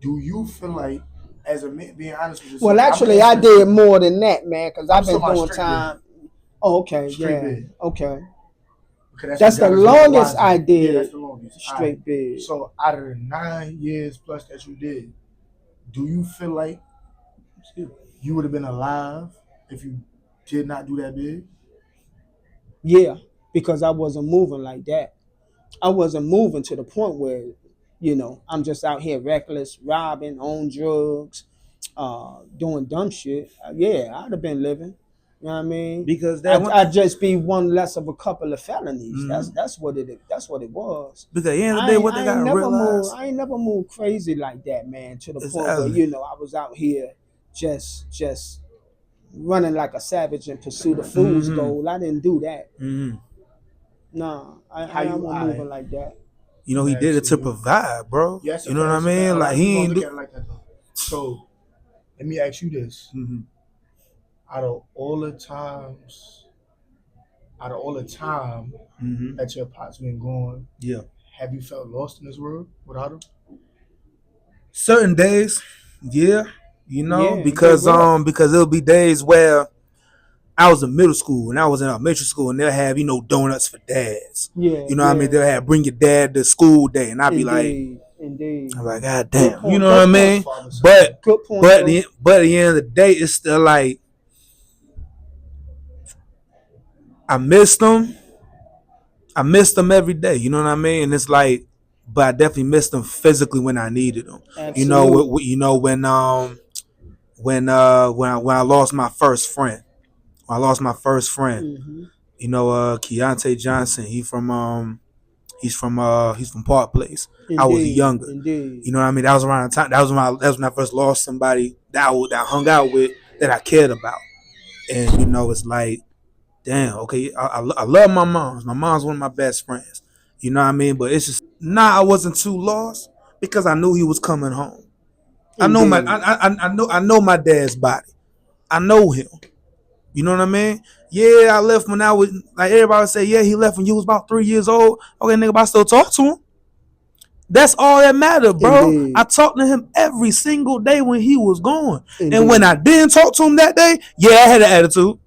Do you feel like, as a man, being honest with you? Well, actually, I did more than that, man, because I've been doing time. Oh, okay, straight yeah, bid. Okay. That's the longest I did. Yeah, that's the longest. Straight bid. So, out of the 9 years plus that you did, do you feel like you would have been alive if you did not do that bid? Yeah, because I wasn't moving like that. I wasn't moving to the point where, you know, I'm just out here reckless, robbing, on drugs, doing dumb shit. Yeah, I'd have been living. You know what I mean? Because I'd just be one less of a couple of felonies. That's what it was. Because at the end of the day, what they got to realize, I ain't never moved crazy like that, man. To the point where I was out here just running like a savage in pursuit of fool's gold. I didn't do that. Nah, I ain't moving like that. You know, he did it to provide, bro. Yes, you know what I mean? Like he ain't look at it like that though. So let me ask you this: out of all the time that your pops been gone, have you felt lost in this world without him? Certain days, because there'll be days where I was in middle school and I was in elementary school and they'll have, donuts for dads. Yeah. You know what I mean? They'll have bring your dad to school day and I'd be Indeed. I'm like, God damn. Point, you know what I mean? But at the end of the day, it's still like I missed them. I missed them every day. You know what I mean? And it's like, but I definitely missed them physically when I needed them. Absolutely. When I lost my first friend. When I lost my first friend. Keontae Johnson. He's from Park Place. Indeed, I was younger. Indeed. You know what I mean? That was around the time. That was when I first lost somebody that I hung out with that I cared about. And it's like, damn. Okay, I love my mom. My mom's one of my best friends. You know what I mean? But it's just I wasn't too lost because I knew he was coming home. Indeed. I know my dad's body. I know him. You know what I mean? Yeah, I left when I was like everybody say, yeah, he left when you was about 3 years old. Okay, nigga, but I still talk to him. That's all that mattered, bro. Indeed. I talked to him every single day when he was gone. Indeed. And when I didn't talk to him that day, yeah, I had an attitude.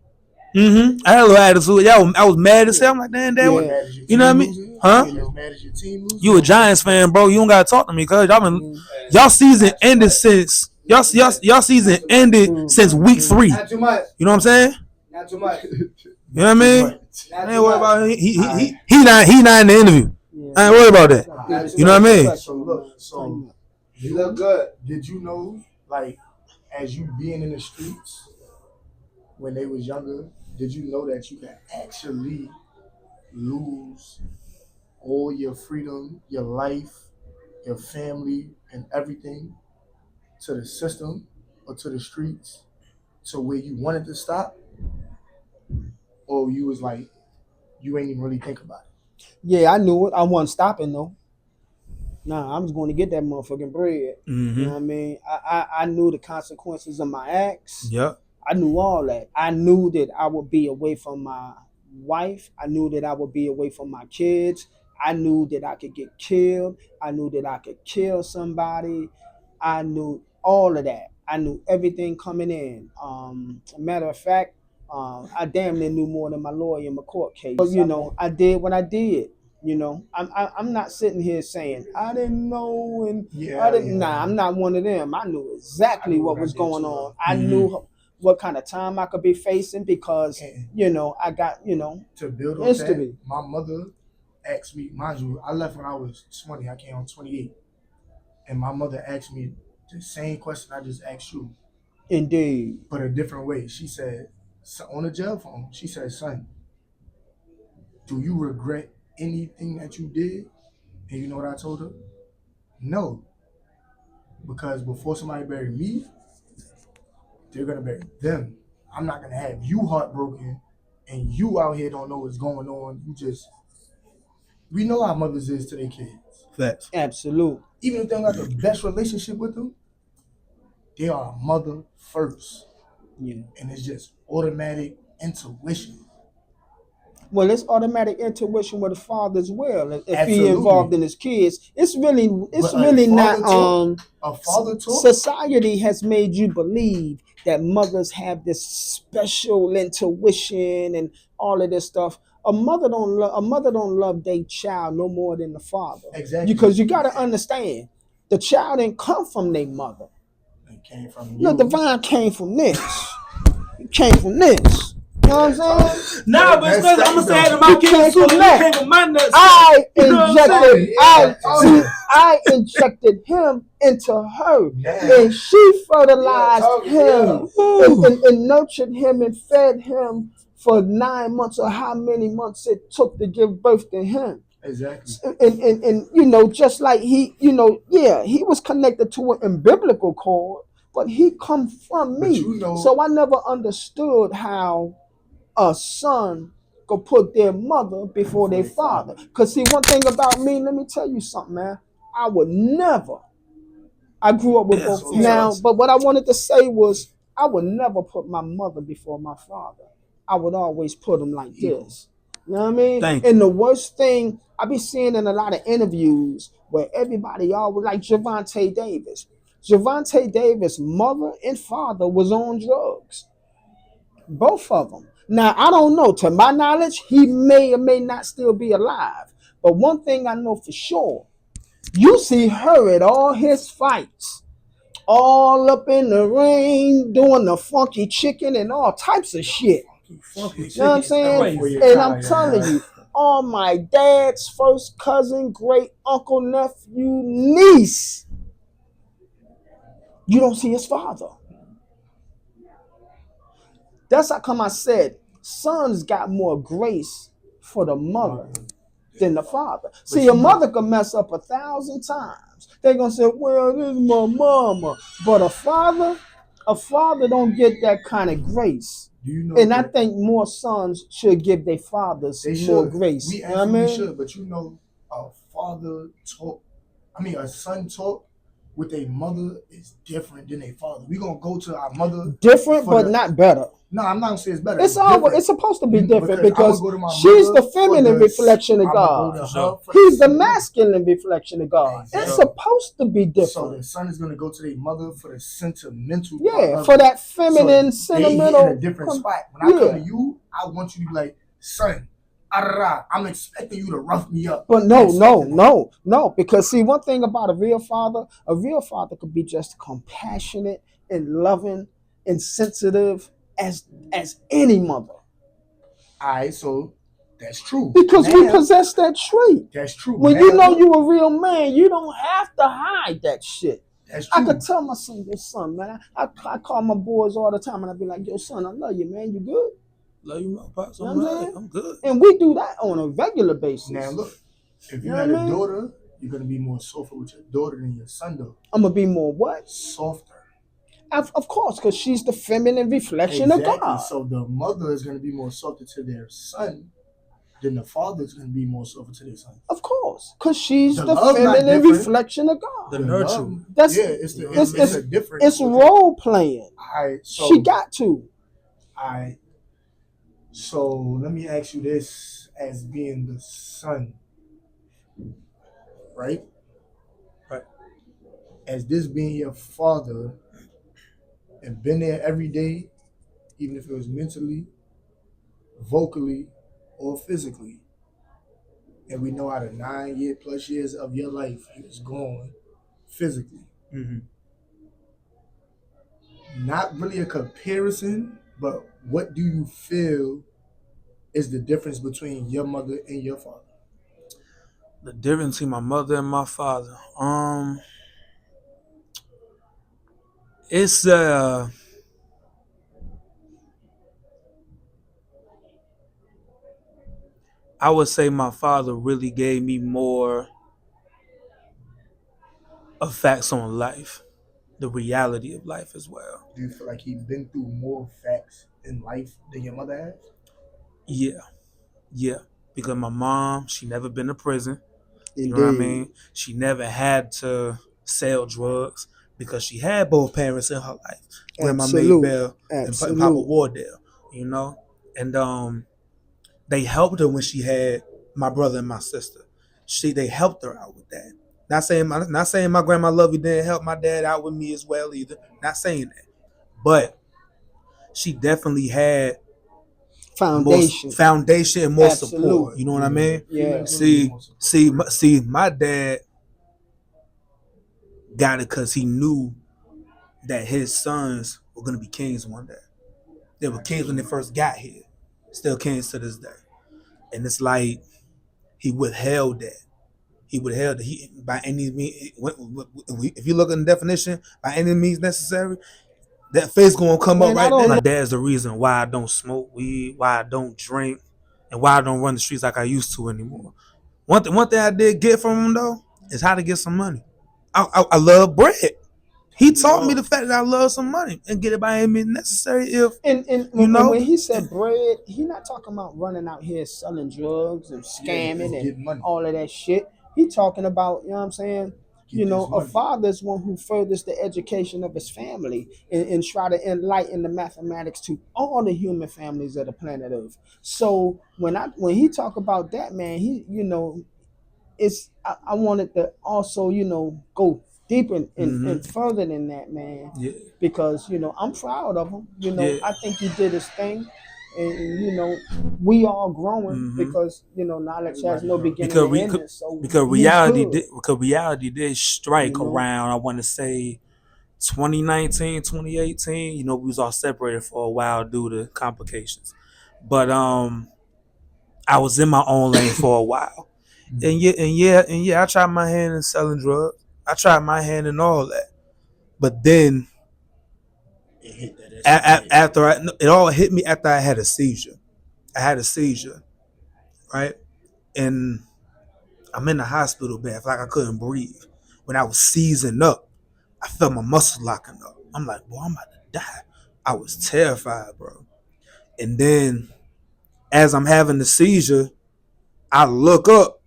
I had a little attitude. Yeah, I was mad as hell. I'm like, damn, Dad, you know what I mean? Huh? You a Giants fan, bro. You don't gotta talk to me, cause y'all season ended since y'all season ended since week 3. Not too much. You know what I'm saying? Not too much. You know what I mean? I ain't worried about it. He not in the interview. I ain't worried about that. You know what I mean? So you look good. Did you know, like, as you being in the streets when they was younger, did you know that you can actually lose all your freedom, your life, your family, and everything to the system or to the streets to where you wanted to stop? Or you was like, you ain't even really think about it? Yeah, I knew it. I wasn't stopping though. Nah, I'm just going to get that motherfucking bread. Mm-hmm. You know what I mean? I knew the consequences of my acts. Yep. I knew all that. I knew that I would be away from my wife. I knew that I would be away from my kids. I knew that I could get killed. I knew that I could kill somebody. I knew all of that. I knew everything coming in. Matter of fact, I damn near knew more than my lawyer in my court case. So, I did what I did. I'm not sitting here saying I didn't know and I didn't. Nah, I'm not one of them. I knew exactly what was going on. I knew what kind of time I could be facing because I got to build on history. That, my mother asked me, mind you, I left when I was 20. I came on 28, and my mother asked me the same question I just asked you. Indeed, but a different way. She said, on the jail phone, she said, "Son, do you regret anything that you did?" And you know what I told her? No. Because before somebody bury me, they're going to bury them. I'm not going to have you heartbroken and you out here don't know what's going on. We know how mothers is to their kids. Facts. Absolute. Even if they don't got the best relationship with them, they are a mother first. Yeah. And it's just automatic intuition. Well, it's automatic intuition with a father as well. If he involved in his kids, it's really not. A father talk. Society has made you believe that mothers have this special intuition and all of this stuff. A mother don't love their child no more than the father. Exactly. Because you got to understand, the child didn't come from their mother. It came from you. Look, the vine came from this. It came from this. You know what I'm saying? Nah, but it's I'm gonna say it to my You kids can't too. You connect. came with my nuts. I You know what I'm injected, saying? I injected him into her, Yeah. and she fertilized him Ooh. and nurtured him and fed him for 9 months or how many months it took to give birth to him. Exactly. And you know, just like he, you know, yeah, he was connected to an umbilical cord, but he come from But me. you know, So I never understood how a son could put their mother before their father. Because see, one thing about me, let me tell you something, man. I would never. I grew up with Yeah, both. so Now, yes. but what I wanted to say was, I would never put my mother before my father. I would always put them like this. You know what I mean? Thank And you. the worst thing I be seeing in a lot of interviews where everybody always like Javante Davis. Javante Davis' mother and father was on drugs. Both of them. Now, I don't know. To my knowledge, he may or may not still be alive. But one thing I know for sure, you see her at all his fights, all up in the ring, doing the funky chicken and all types of shit. funky You know what I'm saying? crazy. And I'm telling you, all my dad's first cousin, great uncle, nephew, niece, you don't see his father. That's how come I said sons got more grace for the mother than the father. See, a mother can mess up 1,000 times. They're gonna say, "Well, this is my mama," but a father don't get that kind of grace. Do you know? And I think more sons should give their fathers more grace. We You know what I absolutely mean? should. But you know, a father talk. I mean, a son talk with a mother is different than a father. We gonna go to our mother. Different, but not better. No, I'm not gonna say it's better. It's always, it's supposed to be different because go to my she's mother the feminine reflection of God. He's the masculine reflection of God. Exactly. It's supposed to be different. So the son is gonna go to their mother for the sentimental. Yeah, for that feminine, so sentimental. They in a different spot. When I come to you, I want you to be like, son, I'm expecting you to rough me up. But no, because see, one thing about a real father could be just compassionate and loving and sensitive as any mother. All right, so that's true. Because we possess that trait. That's true. When you know you a real man, you don't have to hide that shit. That's true. I could tell my son, "Yo, son, man." I call my boys all the time, and I be like, "Yo, son, I love you, man. You good? Love you, my pops. You know what I'm saying? I'm good." And we do that on a regular basis. Now look, if you had a daughter, you're gonna be more softer with your daughter than your son, though. I'm gonna be more what? Softer. Of course, because she's the feminine reflection of God. So the mother is gonna be more softer to their son than the father is gonna be more softer to their son. Of course, because she's the feminine reflection of God. The nurture. That's it's a difference. It's role playing. So she got to. Alright. So let me ask you this: as being the son, right? Right. As this being your father, and been there every day, even if it was mentally, vocally, or physically. And we know out of 9 plus years of your life, he was gone physically. Mm-hmm. Not really a comparison, but what do you feel is the difference between your mother and your father? The difference between my mother and my father. It's I would say my father really gave me more of facts on life, the reality of life as well. Do you feel like he's been through more facts in life than your mother has? Yeah. Because my mom, she never been to prison. Indeed. You know what I mean? She never had to sell drugs because she had both parents in her life. Grandma Maybell and Papa Wardell, you know? And they helped her when she had my brother and my sister. They helped her out with that. Not saying my grandma Lovey didn't help my dad out with me as well either. Not saying that. But she definitely had foundation and more support. You know what I mean? Yeah. See, my dad got it because he knew that his sons were gonna be kings one day. They were kings when they first got here. Still can't to this day. And it's like he withheld that. He withheld that. He by any means. If you look at the definition, by any means necessary, that face gonna come up Man, I right don't there. know. That's the reason why I don't smoke weed, why I don't drink, and why I don't run the streets like I used to anymore. One thing I did get from him though is how to get some money. I love bread. He taught me the fact that I love some money and get it by any means necessary. If And you know, when he said bread, he not talking about running out here selling drugs and scamming and all of that shit. He talking about, you know what I'm saying? A father is one who furthers the education of his family and try to enlighten the mathematics to all the human families of the planet Earth. So when he talk about that, man, I wanted to also, go deeper and further than that, man. yeah, Because, I'm proud of him. yeah, I think he did his thing. And we all growing mm-hmm. because, knowledge has no beginning because or ending. So because reality did strike You know? around, I want to say 2019, 2018. We was all separated for a while due to complications. But I was in my own lane for a while. And yeah, I tried my hand in selling drugs. I tried my hand in all that. But then after it all hit me after I had a seizure. I had a seizure, right? And I'm in the hospital bed. I felt like I couldn't breathe. When I was seizing up, I felt my muscles locking up. I'm like, boy, I'm about to die. I was terrified, bro. And then as I'm having the seizure, I look up.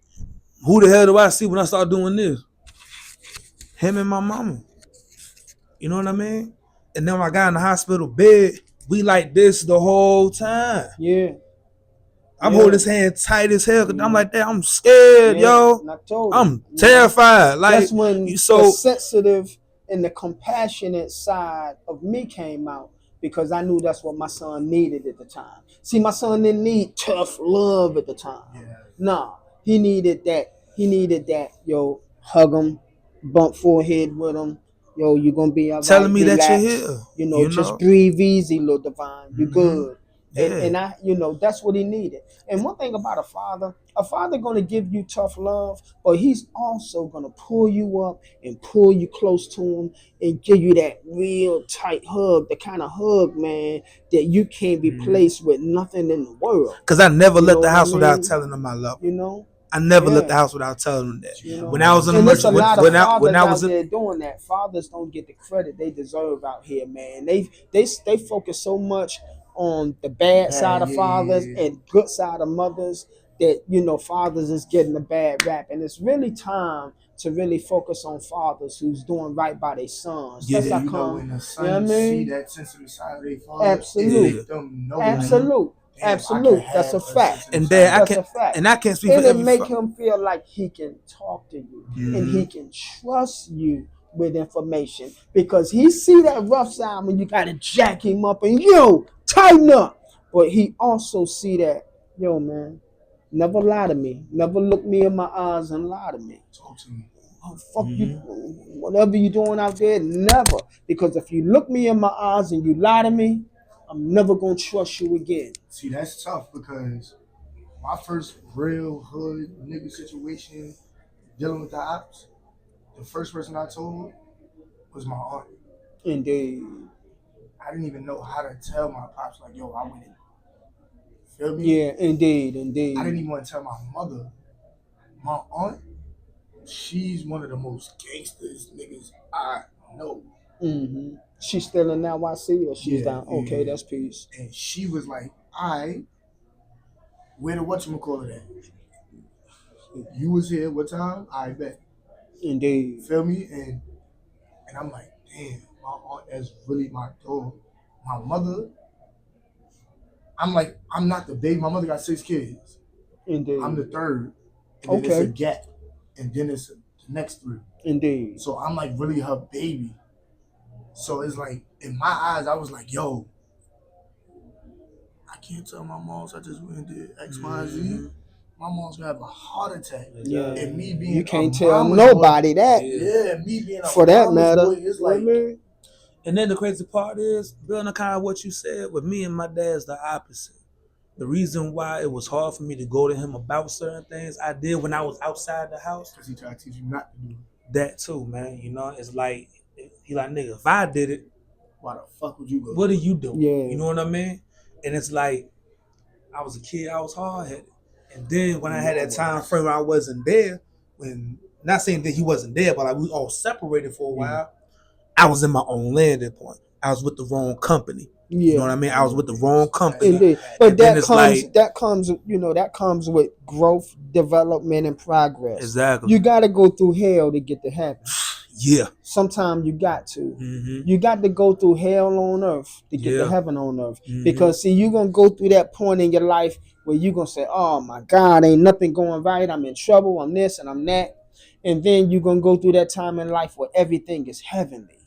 Who the hell do I see when I start doing this? Him and my mama. You know what I mean? And then when I got in the hospital bed, we like this the whole time. Yeah. I'm holding his hand tight as hell because I'm like, that. I'm scared, yo. I'm terrified. Like, that's when the sensitive and the compassionate side of me came out, because I knew that's what my son needed at the time. See, my son didn't need tough love at the time. Yeah. Nah, he needed that. Yo, hug him, bump forehead with him. Yo, you're gonna be all right. Telling me relax. That you're here. Just breathe easy, little divine. You good. Yeah. And I, that's what he needed. And one thing about a father gonna give you tough love, but he's also gonna pull you up and pull you close to him and give you that real tight hug, the kind of hug, man, that you can't replace with nothing in the world. Because I never left the house without telling them I love them. I never left the house without telling them that. When I was in emergency, when I was out there doing that, fathers don't get the credit they deserve out here, man. They focus so much on the bad side of fathers and good side of mothers that fathers is getting a bad rap, and it's really time to really focus on fathers who's doing right by their sons. Yeah, that's when the sons see that sensitive side of their father, Absolute. That's a fact. And Dad, I can't speak for every make him feel like he can talk to you and he can trust you with information, because he see that rough side when you gotta jack him up and tighten up. But he also see that, man, never lie to me. Never look me in my eyes and lie to me. Talk to me. Oh, fuck you. Whatever you doing out there, never. Because if you look me in my eyes and you lie to me, I'm never gonna trust you again. See, that's tough, because my first real hood nigga situation dealing with the ops, the first person I told was my aunt. Indeed. I didn't even know how to tell my pops, like, yo, I went in. Feel me? Yeah, indeed. I didn't even want to tell my mother. My aunt, she's one of the most gangsters niggas I know. Mm-hmm. She's still in NYC, or she's down? Okay, that's peace. And she was like, where the whatchamacallit at? You was here, what time? I bet. Indeed. Feel me? And I'm like, damn, my aunt is really my dog. My mother, I'm like, I'm not the baby. My mother got 6 kids. Indeed. I'm the third. And then it's a gap. And then it's the next 3. Indeed. So I'm like really her baby. So it's like, in my eyes, I was like, yo, I can't tell my moms I just went and did X, Y, and Z. My mom's gonna have a heart attack. Yeah. And me being you can't tell nobody that. Yeah, me being a for that matter. Boy, it's like, and then the crazy part is, building a kind of what you said, with me and my dad's the opposite. The reason why it was hard for me to go to him about certain things I did when I was outside the house. Because he tried to teach you not to do it. That too, man. You know, it's like he like, nigga, if I did it, why the fuck would you go? What are you doing? Yeah. You know what I mean? And it's like I was a kid, I was hard headed. And then when I had that time frame where I wasn't there, when not saying that he wasn't there, but like we all separated for a while, I was in my own landing point. I was with the wrong company. Yeah. You know what I mean? I was with the wrong company. Indeed. But and that comes, you know, that comes with growth, development, and progress. Exactly. You got to go through hell to get to heaven. Yeah. Sometimes you got to. Mm-hmm. You got to go through hell on earth to get to heaven on earth. Mm-hmm. Because see, you're going to go through that point in your life where you're going to say, oh my God, ain't nothing going right. I'm in trouble. I'm this and I'm that. And then you're going to go through that time in life where everything is heavenly.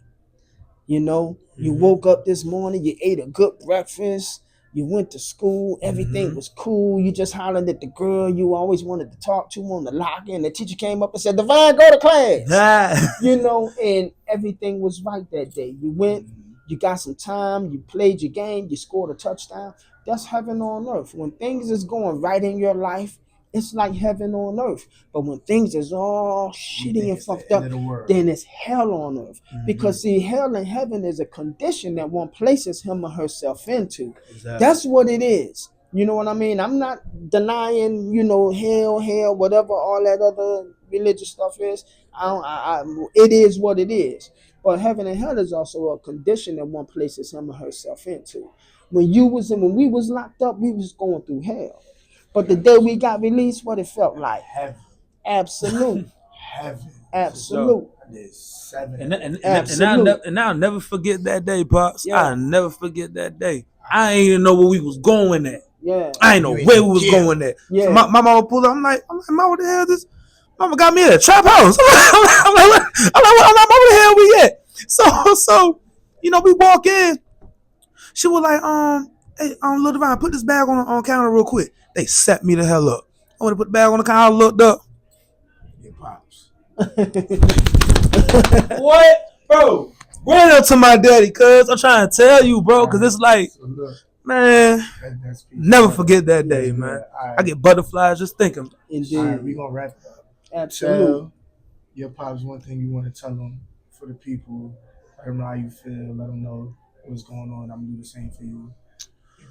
You know, you woke up this morning, you ate a good breakfast, you went to school, everything was cool. You just hollered at the girl you always wanted to talk to on the locker, and the teacher came up and said, Divine, go to class. You know, and everything was right that day. You went, you got some time, you played your game, you scored a touchdown. That's heaven on earth. When things is going right in your life, it's like heaven on earth. But when things is all shitty and fucked up, then it's hell on earth. Because see, hell and heaven is a condition that one places him or herself into. Exactly. That's what it is. You know what I mean? I'm not denying, you know, hell, whatever all that other religious stuff is. It is what it is. But heaven and hell is also a condition that one places him or herself into. When we was locked up, we was going through hell. But the day we got released, what it felt like? Heaven. Absolute. Heaven. Absolute. And I'll never forget that day, Pops. Yeah. I'll never forget that day. I ain't even know where we was going at. Yeah. I ain't know where we was going at. Yeah. So my mama pulled up. I'm like, Mama, what the hell is this? Mama got me at a trap house. I'm like, where the hell we at? So, you know, we walk in. She was like, hey, Lil Divine, put this bag on counter real quick. They set me the hell up. I want to put the bag on the counter. I looked up. Your pops. What? Bro, run up to my daddy, cuz. I'm trying to tell you, bro, because it's like, man, never forget that day, man. I get butterflies just thinking. Indeed. All right, we're going to wrap it up. Absolutely. Tell your pops one thing you want to tell them for the people. Let them know how you feel. Let them know what's going on. I'm going to do the same for you.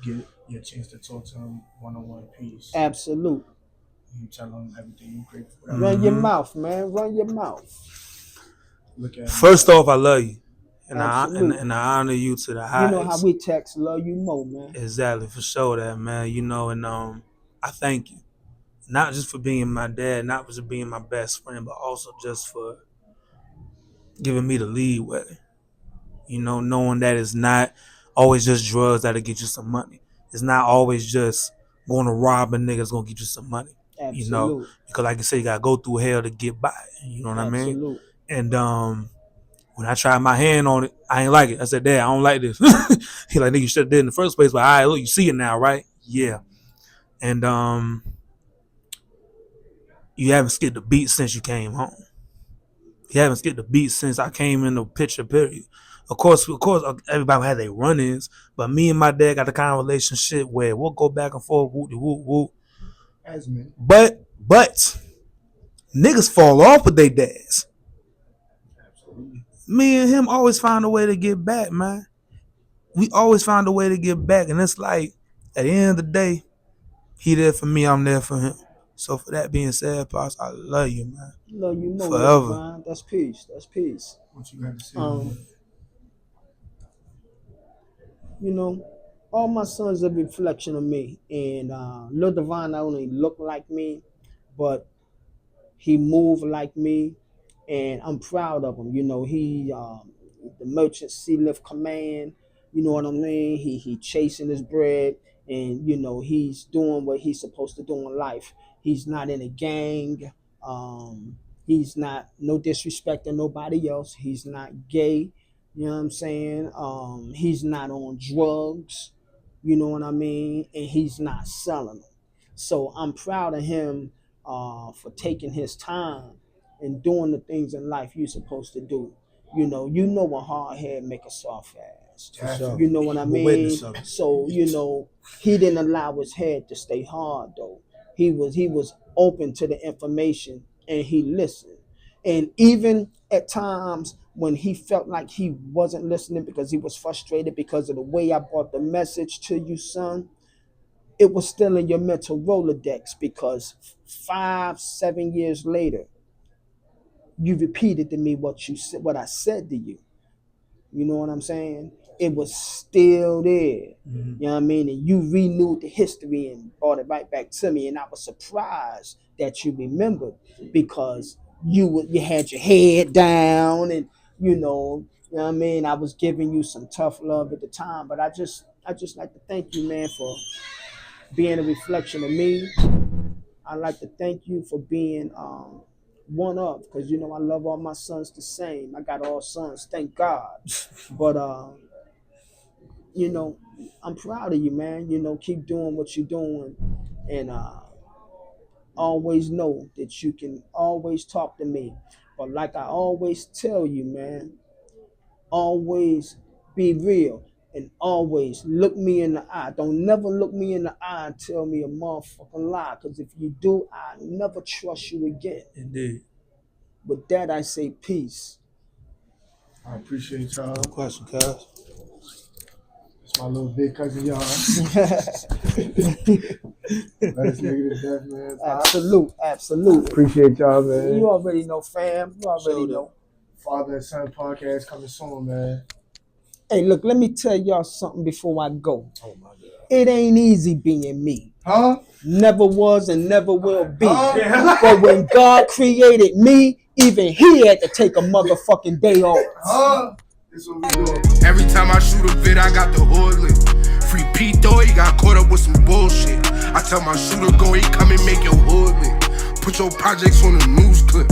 Get your chance to talk to them one-on-one piece. Absolute. You tell them everything you're grateful for. Run your mouth, man. Run your mouth. Look at First off, I love you. And Absolutely. I honor you to the highest. You know how we text love you more, man. Exactly, for sure that, man. You know, and I thank you. Not just for being my dad, not just being my best friend, but also just for giving me the leeway. You know, knowing that it's not always just drugs that'll get you some money. It's not always just going to rob a nigga's gonna get you some money. Absolute. You know, because like you say, you gotta go through hell to get by. You know what I mean? Absolute. And when I tried my hand on it, I ain't like it. I said, Dad, I don't like this. He like, nigga, you should have did it in the first place. But all right, look, you see it now, right? Yeah. And you haven't skipped a beat since you came home. You haven't skipped a beat since I came in the picture, period. Of course, everybody had their run-ins, but me and my dad got the kind of relationship where we'll go back and forth, whoop. As men. But niggas fall off with their dads. Absolutely. Me and him always find a way to get back, man. We always find a way to get back, and it's like at the end of the day, he there for me, I'm there for him. So for that being said, Pops, I love you, man. Love you more, forever. man. That's peace. That's peace. What you got to say? You know, all my sons are a reflection of me, and Lil Divine not only look like me, but he moved like me, and I'm proud of him. You know, he the Merchant Sea Lift Command. You know what I mean? He chasing his bread, and you know he's doing what he's supposed to do in life. He's not in a gang. He's not no disrespecting nobody else. He's not gay. You know what I'm saying? He's not on drugs. You know what I mean? And he's not selling them. So I'm proud of him for taking his time and doing the things in life you're supposed to do. You know a hard head make a soft ass. past. Sure. You know what I We're mean? witness of it. So, he didn't allow his head to stay hard though. He was open to the information and he listened. And even at times when he felt like he wasn't listening because he was frustrated because of the way I brought the message to you, son, it was still in your mental Rolodex because 5-7 years later, you repeated to me what I said to you. You know what I'm saying? It was still there. Mm-hmm. You know what I mean? And you renewed the history and brought it right back to me. And I was surprised that you remembered because you had your head down and you know what I mean? I was giving you some tough love at the time. But I just like to thank you, man, for being a reflection of me. I'd like to thank you for being one of, because I love all my sons the same. I got all sons, thank God. But I'm proud of you, man. Keep doing what you're doing, and always know that you can always talk to me. But like I always tell you, man, always be real. And always look me in the eye. Don't never look me in the eye and tell me a motherfucking lie. Because if you do, I never trust you again. Indeed. With that, I say peace. I appreciate y'all. No question, cuz. It's my little big cousin, y'all. Best nigga to death, man. Absolute. Appreciate y'all, man. You already know, fam. You already know. Father and Son podcast coming soon, man. Hey, look, let me tell y'all something before I go. Oh my God. It ain't easy being me. Huh? Never was and never will be. Huh? But when God created me, even he had to take a motherfucking day off. Huh? This what we doing. Every time I shoot a vid, I got the hood lit. Free Pete though, he got caught up with some bullshit. I tell my shooter go, he come and make your hood lit. Put your projects on the news clip.